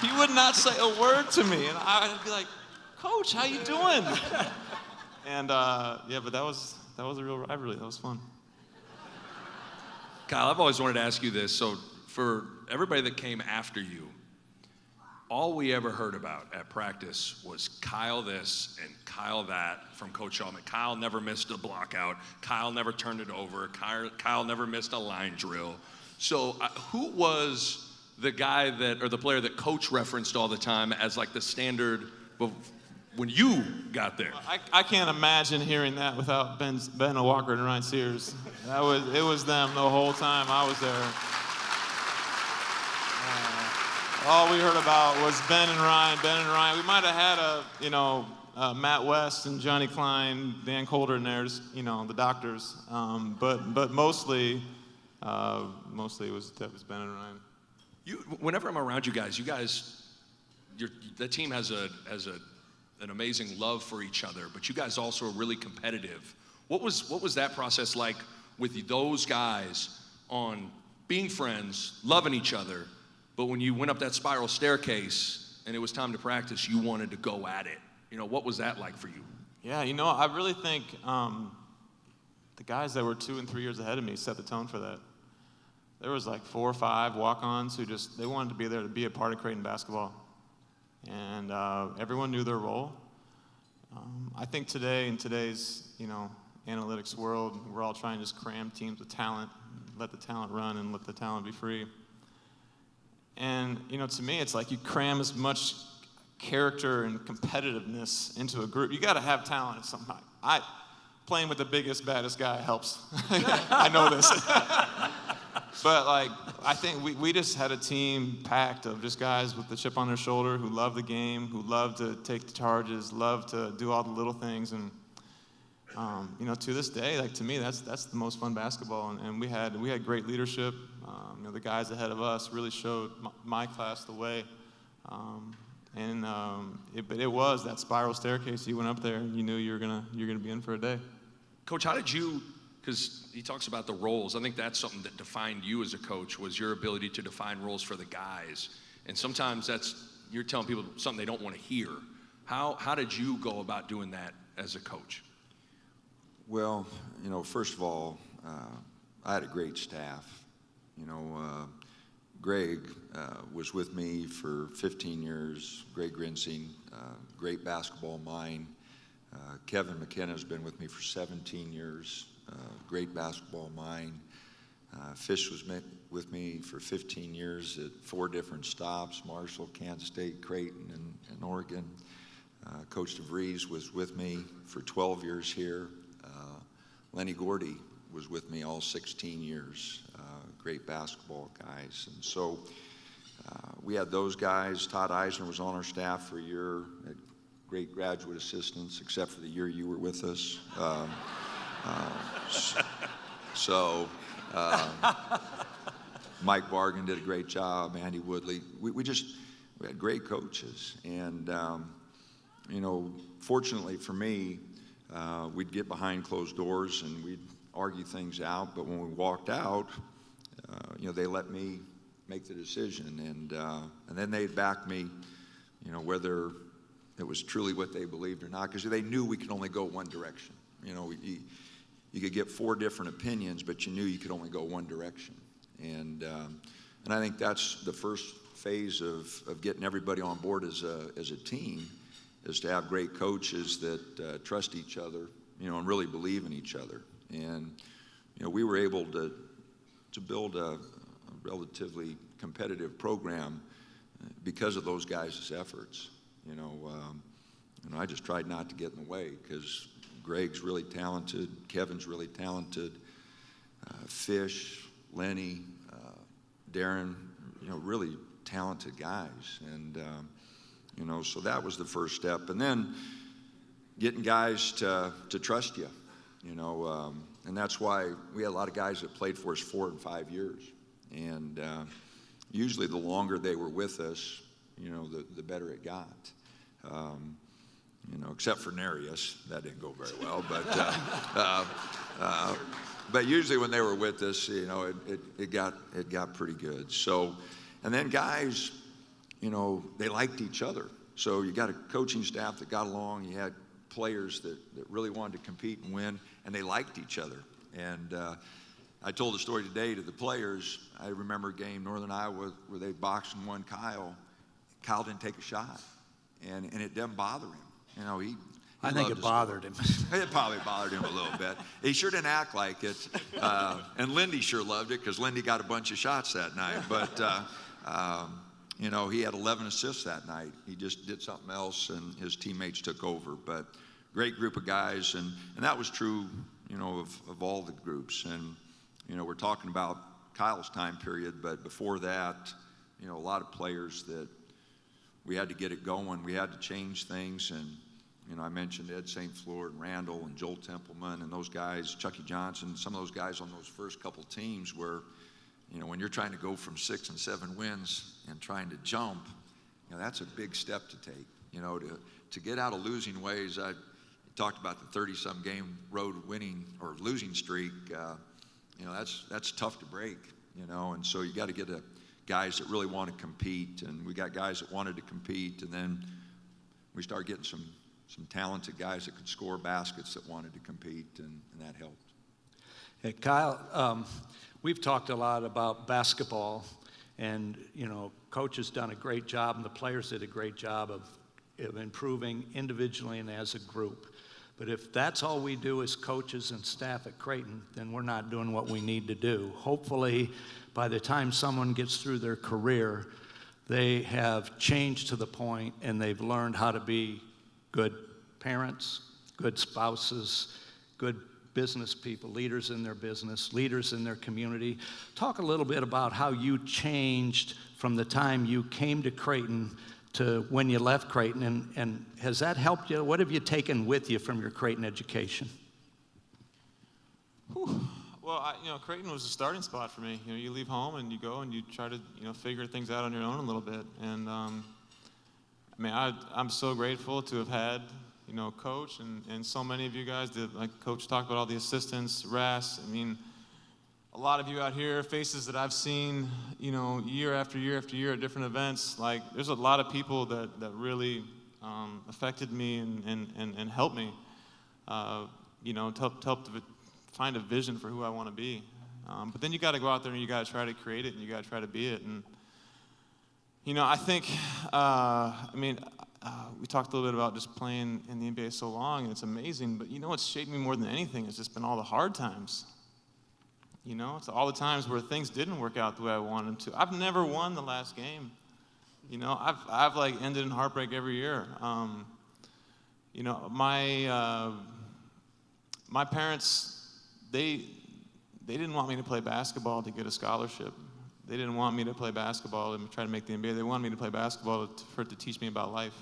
He would not say a word to me. And I'd be like, "Coach, how you doing?" And but that was a real rivalry. That was fun. Kyle, I've always wanted to ask you this. So for everybody that came after you, all we ever heard about at practice was Kyle this and Kyle that from Coach Altman. Kyle never missed a block out. Kyle never turned it over. Kyle never missed a line drill. So who was the guy or the player that Coach referenced all the time as like the standard when you got there? I can't imagine hearing that without Ben Walker and Ryan Sears. It was them the whole time I was there. All we heard about was Ben and Ryan. We might have had Matt West and Johnny Klein, Dan Colder in there, the doctors. But mostly it was Ben and Ryan. Whenever I'm around you guys, the team has an amazing love for each other, but you guys also are really competitive. What was that process like with those guys on being friends, loving each other, but when you went up that spiral staircase and it was time to practice, you wanted to go at it? What was that like for you? Yeah, I really think the guys that were 2 and 3 years ahead of me set the tone for that. There was like 4 or 5 walk-ons who they wanted to be there to be a part of Creighton basketball. And everyone knew their role. I think today, in today's, analytics world, we're all trying to just cram teams with talent, let the talent run and let the talent be free. And, to me, it's like you cram as much character and competitiveness into a group. You got to have talent at some point. Playing with the biggest, baddest guy helps. I know this. But, I think we just had a team packed of just guys with the chip on their shoulder who love the game, who love to take the charges, love to do all the little things. And, to this day, to me, that's the most fun basketball. And we had great leadership. The guys ahead of us really showed my class the way. But it was that spiral staircase. You went up there and you knew you're gonna be in for a day. Coach, how did you, because he talks about the roles, I think that's something that defined you as a coach, was your ability to define roles for the guys. And sometimes you're telling people something they don't want to hear. How did you go about doing that as a coach? Well, first of all, I had a great staff. Greg was with me for 15 years. Greg Grinsing, great basketball mind. Kevin McKenna's been with me for 17 years. Great basketball mind. Fish was with me for 15 years at 4 different stops: Marshall, Kansas State, Creighton, and Oregon. Coach DeVries was with me for 12 years here. Lenny Gordy was with me all 16 years. Great basketball guys. And so we had those guys. Todd Eisner was on our staff for a year. Had great graduate assistants, except for the year you were with us. Mike Bargan did a great job. Andy Woodley. We had great coaches. And, fortunately for me, we'd get behind closed doors and we'd argue things out. But when we walked out, they let me make the decision. And then they'd back me, whether it was truly what they believed or not, because they knew we could only go one direction. You could get 4 different opinions, but you knew you could only go one direction. And I think that's the first phase of getting everybody on board as a team, is to have great coaches that trust each other, and really believe in each other. And we were able to build a relatively competitive program because of those guys' efforts. I just tried not to get in the way, because Greg's really talented, Kevin's really talented, Fish, Lenny, Darren, really talented guys. And, so that was the first step. And then getting guys to trust you, and that's why we had a lot of guys that played for us 4 and 5 years. And usually the longer they were with us, the better it got. Except for Nereus, that didn't go very well. But usually when they were with us, it got pretty good. So, and then guys, they liked each other. So you got a coaching staff that got along. You had players that really wanted to compete and win, and they liked each other. And I told the story today to the players. I remember a game, Northern Iowa, where they boxed and won Kyle. Kyle didn't take a shot, and it didn't bother him. I think loved it to bothered him. It probably bothered him a little bit. He sure didn't act like it. And Lindy sure loved it because Lindy got a bunch of shots that night. But, you know, he had 11 assists that night. He just did something else, and his teammates took over. But great group of guys, and that was true, you know, of all the groups. And, you know, we're talking about Kyle's time period, but before that, you know, a lot of players that we had to get it going. We had to change things, and, you know, I mentioned Ed St. Fleur and Randall and Joel Templeman and those guys, Chucky Johnson, some of those guys on those first couple teams where, you know, when you're trying to go from 6 and 7 wins and trying to jump, you know, that's a big step to take. You know, to get out of losing ways. I talked about the 30-some game road winning or losing streak. You know, that's tough to break. You know, and so you got to get guys that really want to compete, and we got guys that wanted to compete, and then we started getting some talented guys that could score baskets that wanted to compete, and that helped. Hey, Kyle, we've talked a lot about basketball, and, you know, Coach has done a great job, and the players did a great job of improving individually and as a group. But if that's all we do as coaches and staff at Creighton, then we're not doing what we need to do. Hopefully, by the time someone gets through their career, they have changed to the point and they've learned how to be good parents, good spouses, good business people, leaders in their business, leaders in their community. Talk a little bit about how you changed from the time you came to Creighton to when you left Creighton, and has that helped you? What have you taken with you from your Creighton education? Whew. Well, you know, Creighton was a starting spot for me. You know, you leave home and you go and you try to, you know, figure things out on your own a little bit. And I mean, I'm so grateful to have had, you know, Coach and so many of you guys that, like Coach talked about, all the assistants, Ras. I mean, a lot of you out here, faces that I've seen, you know, year after year after year at different events. Like, there's a lot of people that really affected me and helped me, you know, to help find a vision for who I want to be. But then you got to go out there and you got to try to create it and you got to try to be it. And, you know, I think, we talked a little bit about just playing in the NBA so long, and it's amazing. But you know what's shaped me more than anything has just been all the hard times. You know, it's all the times where things didn't work out the way I wanted them to. I've never won the last game. You know, I've like ended in heartbreak every year. You know, my parents, they didn't want me to play basketball to get a scholarship. They didn't want me to play basketball and try to make the NBA. They wanted me to play basketball for it to teach me about life,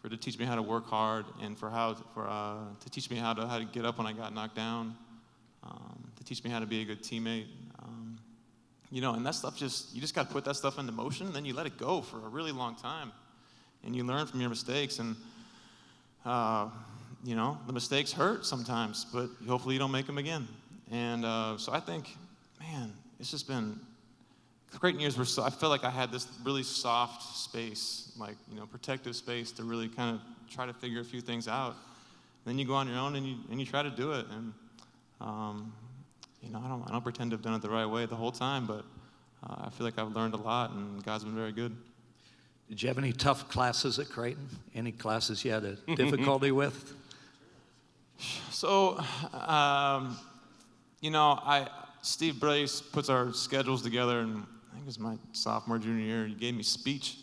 for it to teach me how to work hard, and to teach me how to get up when I got knocked down. To teach me how to be a good teammate. You know, and that stuff you just got to put that stuff into motion, and then you let it go for a really long time. And you learn from your mistakes, and, you know, the mistakes hurt sometimes, but hopefully you don't make them again. And so I think, man, it's just been, Creighton years were I felt like I had this really soft space, like, you know, protective space to really kind of try to figure a few things out. Then you go on your own and you try to do it. And, you know, I don't pretend to have done it the right way the whole time, but I feel like I've learned a lot, and God's been very good. Did you have any tough classes at Creighton? Any classes you had a difficulty with? So, you know, Steve Brace puts our schedules together, and I think it was my sophomore, junior year. He gave me speech.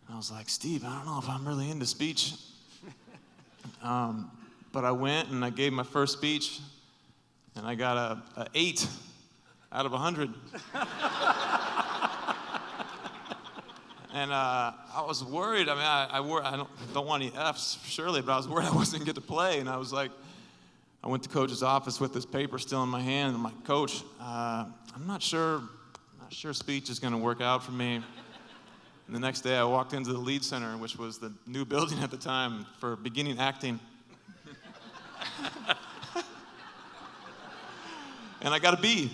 And I was like, Steve, I don't know if I'm really into speech. But I went and I gave my first speech, and I got a 8 out of 100. And I was worried. I mean, I don't want any Fs, surely, but I was worried I wasn't going to get to play. And I was like, I went to Coach's office with this paper still in my hand, and I'm like, Coach, I'm not sure speech is going to work out for me. And the next day I walked into the Lead Center, which was the new building at the time, for beginning acting. And I got a B.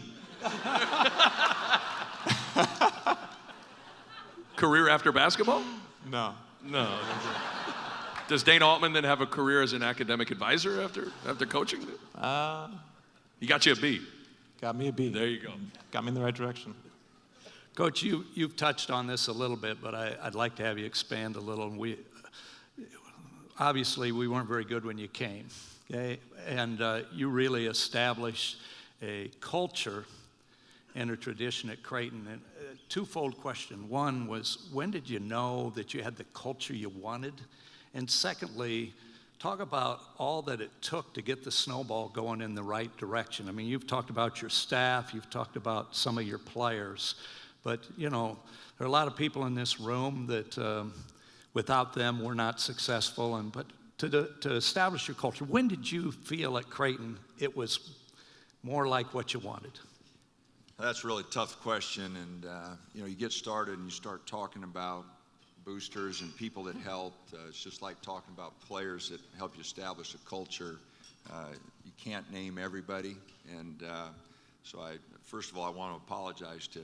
Career after basketball? No. No. Does Dane Altman then have a career as an academic advisor after coaching? He got you a B. Got me a B. There you go. Got me in the right direction. Coach, you've touched on this a little bit, but I'd like to have you expand a little. obviously we weren't very good when you came, okay? And you really established a culture and a tradition at Creighton. And twofold question. One was, when did you know that you had the culture you wanted? And secondly, talk about all that it took to get the snowball going in the right direction. I mean, you've talked about your staff, you've talked about some of your players, but you know, there are a lot of people in this room that without them we're not successful. But to establish your culture, when did you feel at Creighton it was more like what you wanted? That's a really tough question, and you know, you get started and you start talking about boosters and people that helped. It's just like talking about players that help you establish a culture. You can't name everybody, and so first of all, I want to apologize to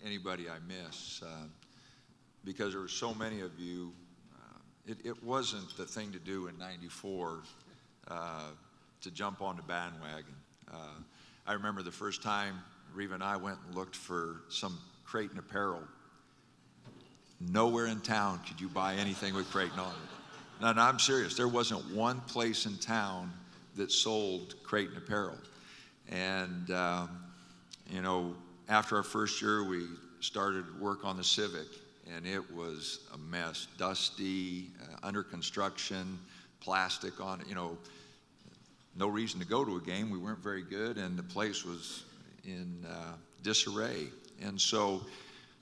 anybody I miss, because there were so many of you. It wasn't the thing to do in '94 to jump on the bandwagon. I remember the first time Reva and I went and looked for some Creighton apparel. Nowhere in town could you buy anything with Creighton on it. No, I'm serious. There wasn't one place in town that sold Creighton apparel. And, you know, after our first year, we started work on the Civic, and it was a mess. Dusty, under construction, plastic on it, you know. No reason to go to a game. We weren't very good, and the place was in disarray. And so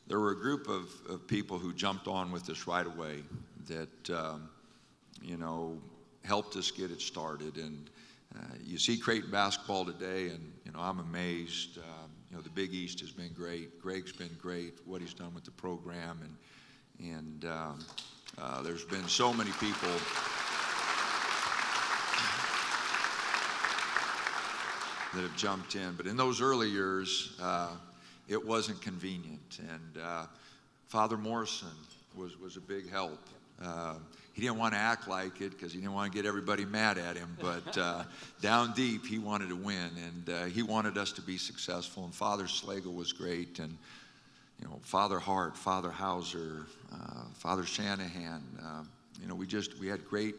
there were a group of people who jumped on with this right away that, you know, helped us get it started. And you see Creighton basketball today, and, you know, I'm amazed. You know, the Big East has been great. Greg's been great, what he's done with the program. And there's been so many people that have jumped in. But in those early years, it wasn't convenient. And Father Morrison was a big help. He didn't want to act like it because he didn't want to get everybody mad at him. But down deep, he wanted to win. And he wanted us to be successful. And Father Slagle was great. And, you know, Father Hart, Father Hauser, Father Shanahan. You know, we had great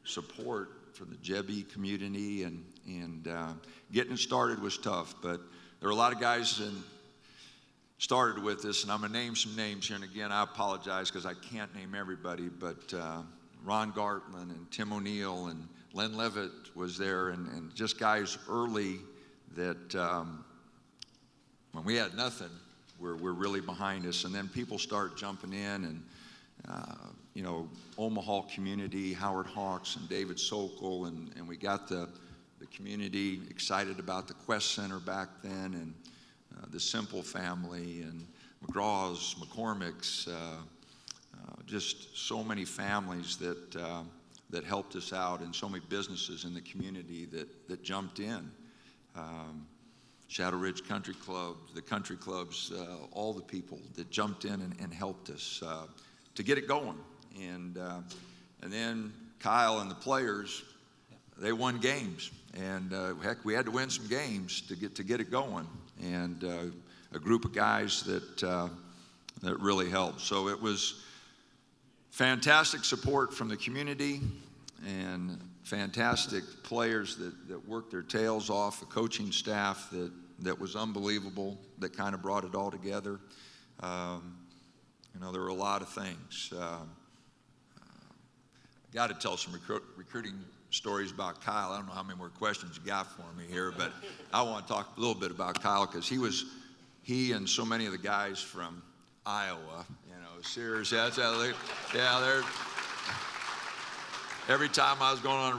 support from the Jebi community, and getting it started was tough, but there were a lot of guys that started with this, and I'm gonna name some names here, and again, I apologize because I can't name everybody, but Ron Gartland and Tim O'Neill and Len Levitt was there, and just guys early that when we had nothing, were really behind us, and then people start jumping in, and you know, Omaha community, Howard Hawks and David Sokol, and we got the community excited about the Quest Center back then, and the Simple family, and McGraw's, McCormick's, just so many families that helped us out, and so many businesses in the community that jumped in. Shadow Ridge Country Club, the country clubs, all the people that jumped in and helped us to get it going. And then Kyle and the players, they won games, and heck, we had to win some games to get it going. And a group of guys that really helped. So it was fantastic support from the community, and fantastic players that worked their tails off, a coaching staff that was unbelievable, that kind of brought it all together. You know, there were a lot of things. Got to tell some recruiting stories about Kyle. I don't know how many more questions you got for me here, but I want to talk a little bit about Kyle, because he and so many of the guys from Iowa, you know, Sears, they're every time I was going on a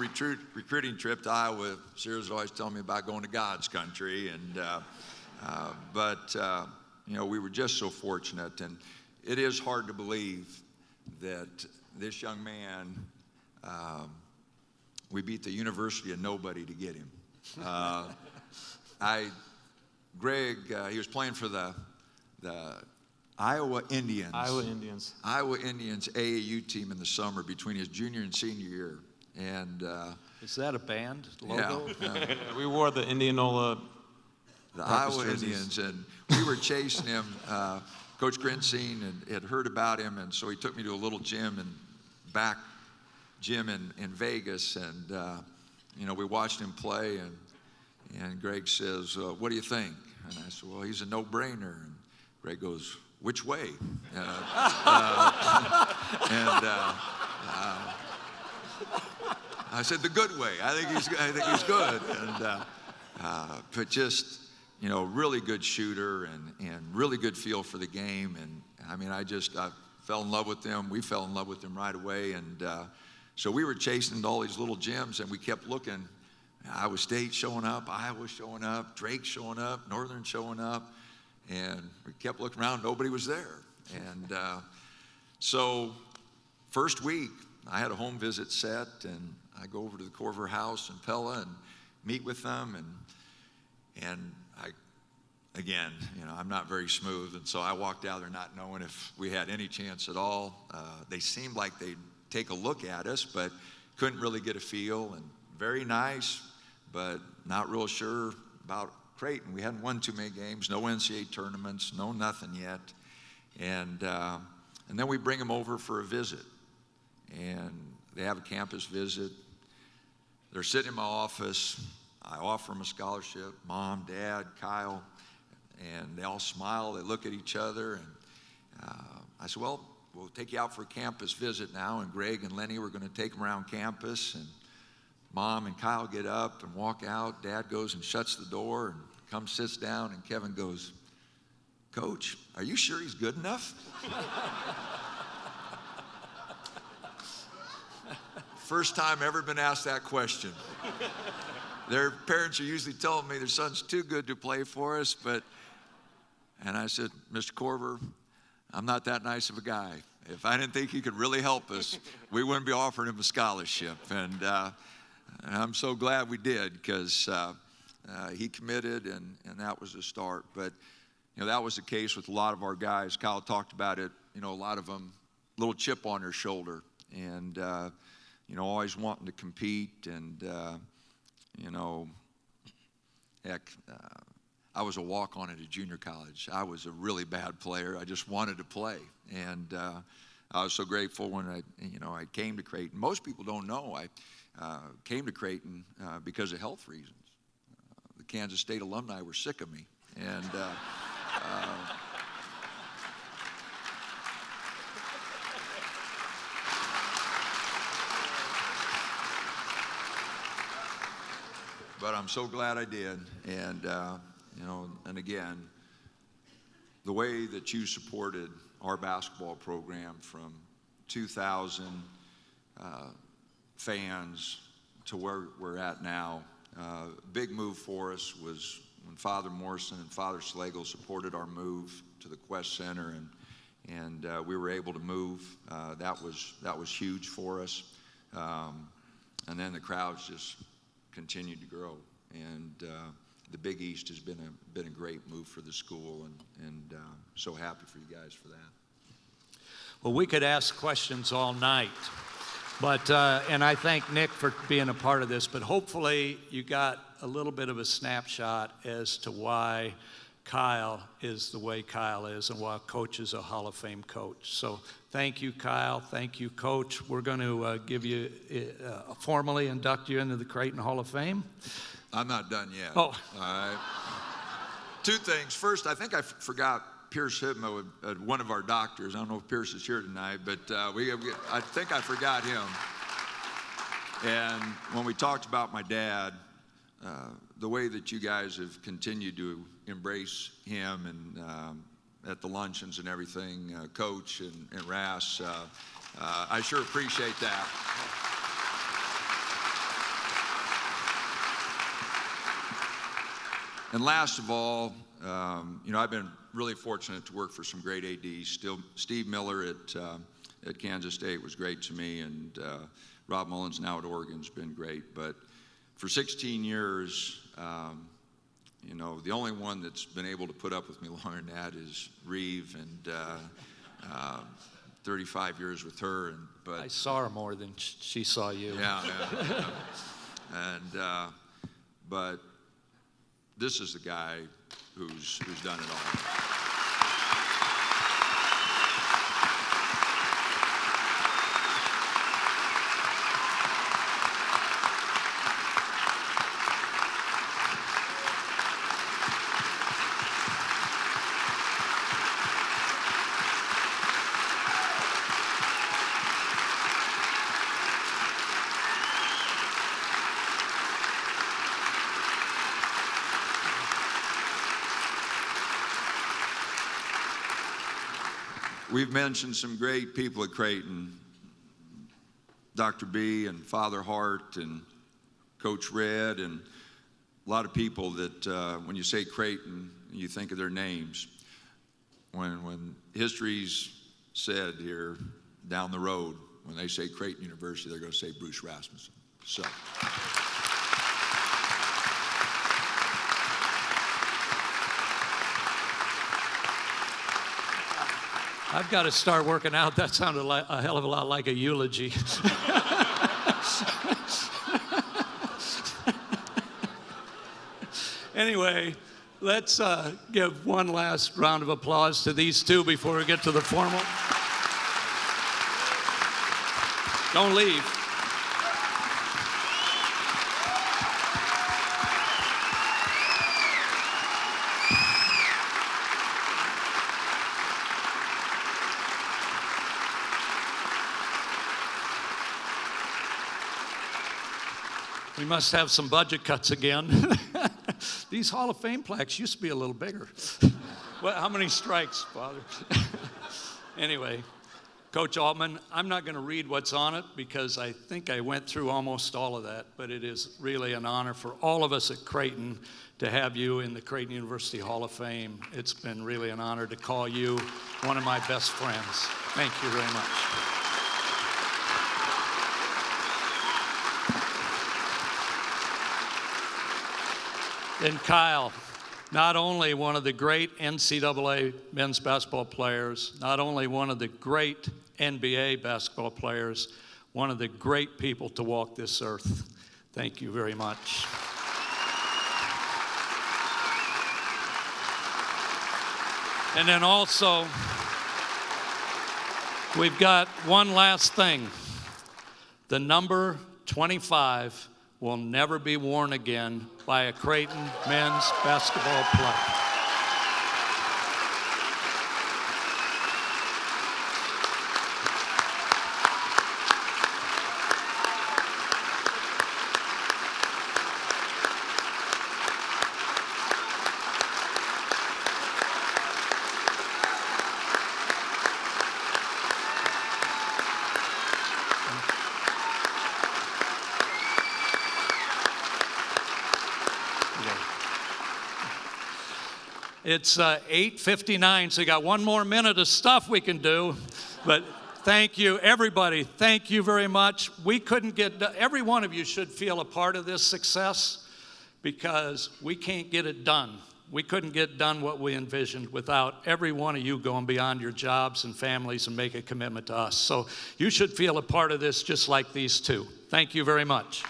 recruiting trip to Iowa, Sears would always tell me about going to God's country, and but you know, we were just so fortunate, and it is hard to believe that this young man, we beat the University of Nobody to get him. Greg, he was playing for the Iowa Indians. Iowa Indians. Iowa Indians AAU team in the summer between his junior and senior year. And is that a band logo? Yeah, We wore the Indianola. the Practice Iowa jerseys. Indians, and we were chasing him. Coach Grensine had heard about him, and so he took me to a little gym and back gym in Vegas, and we watched him play, and Greg says, "What do you think?" And I said, "Well, he's a no-brainer." And Greg goes, "Which way?" I said, "The good way. I think he's good." And but just really good shooter and really good feel for the game. And I mean, I fell in love with him. We fell in love with him right away. And so we were chasing into all these little gyms, and we kept looking. Iowa State showing up, Iowa showing up, Drake showing up, Northern showing up, and we kept looking around. Nobody was there. And so first week, I had a home visit set, and I go over to the Korver house in Pella and meet with them, and I'm not very smooth, and so I walked out there not knowing if we had any chance at all. They seemed like they'd take a look at us, but couldn't really get a feel, and very nice, but not real sure about Creighton. We hadn't won too many games, no NCAA tournaments, no nothing yet, and then we bring them over for a visit, and they have a campus visit. They're sitting in my office. I offer them a scholarship, Mom, Dad, Kyle, and they all smile. They look at each other, and I said, "Well, we'll take you out for a campus visit now." And Greg and Lenny were going to take them around campus, and Mom and Kyle get up and walk out. Dad goes and shuts the door and comes, sits down, and Kevin goes, "Coach, are you sure he's good enough?" First time ever been asked that question. Their parents are usually telling me their son's too good to play for us, and I said, "Mr. Korver, I'm not that nice of a guy. If I didn't think he could really help us, we wouldn't be offering him a scholarship." And I'm so glad we did, because he committed, and that was the start. But that was the case with a lot of our guys. Kyle talked about it. A lot of them, little chip on their shoulder, and always wanting to compete. And I was a walk-on at a junior college. I was a really bad player. I just wanted to play, and I was so grateful when I came to Creighton. Most people don't know I came to Creighton because of health reasons. The Kansas State alumni were sick of me, and but I'm so glad I did. And and again, the way that you supported our basketball program, from 2,000 fans to where we're at now, big move for us was when Father Morrison and Father Slagle supported our move to the Quest Center, and we were able to move. That was huge for us. And then the crowds just continued to grow, and the Big East has been a great move for the school, and so happy for you guys for that. Well, we could ask questions all night, but and I thank Nick for being a part of this, but hopefully you got a little bit of a snapshot as to why Kyle is the way Kyle is, and why Coach is a Hall of Fame coach. So thank you, Kyle. Thank you, Coach. We're going to formally induct you into the Creighton Hall of Fame. I'm not done yet. Oh. All right. Two things. First, I think I forgot Pierce Hibma, one of our doctors. I don't know if Pierce is here tonight, but I think I forgot him. And when we talked about my dad, the way that you guys have continued to embrace him, and at the luncheons and everything, Coach and Ras, I sure appreciate that. And last of all, I've been really fortunate to work for some great ADs. Steve Miller at Kansas State was great to me, and Rob Mullins now at Oregon's been great. But for 16 years, the only one that's been able to put up with me longer than that is Reeve, and 35 years with her. But I saw her more than she saw you. Yeah. And but this is the guy who's done it all. We've mentioned some great people at Creighton, Dr. B and Father Hart and Coach Red, and a lot of people that when you say Creighton, you think of their names. When history's said here down the road, when they say Creighton University, they're going to say Bruce Rasmussen. So. I've got to start working out. That sounded like a hell of a lot like a eulogy. Anyway, let's give one last round of applause to these two before we get to the formal. Don't leave. We must have some budget cuts again. These Hall of Fame plaques used to be a little bigger. Well, how many strikes, Father? Anyway, Coach Altman, I'm not going to read what's on it because I think I went through almost all of that, but it is really an honor for all of us at Creighton to have you in the Creighton University Hall of Fame. It's been really an honor to call you one of my best friends. Thank you very much. And Kyle, not only one of the great NCAA men's basketball players, not only one of the great NBA basketball players, one of the great people to walk this earth. Thank you very much. And then also, we've got one last thing. The number 25 will never be worn again by a Creighton men's basketball player. It's 8:59, so you got one more minute of stuff we can do. But thank you, everybody. Thank you very much. We couldn't get, every one of you should feel a part of this success because we can't get it done. We couldn't get done what we envisioned without every one of you going beyond your jobs and families and make a commitment to us. So you should feel a part of this just like these two. Thank you very much.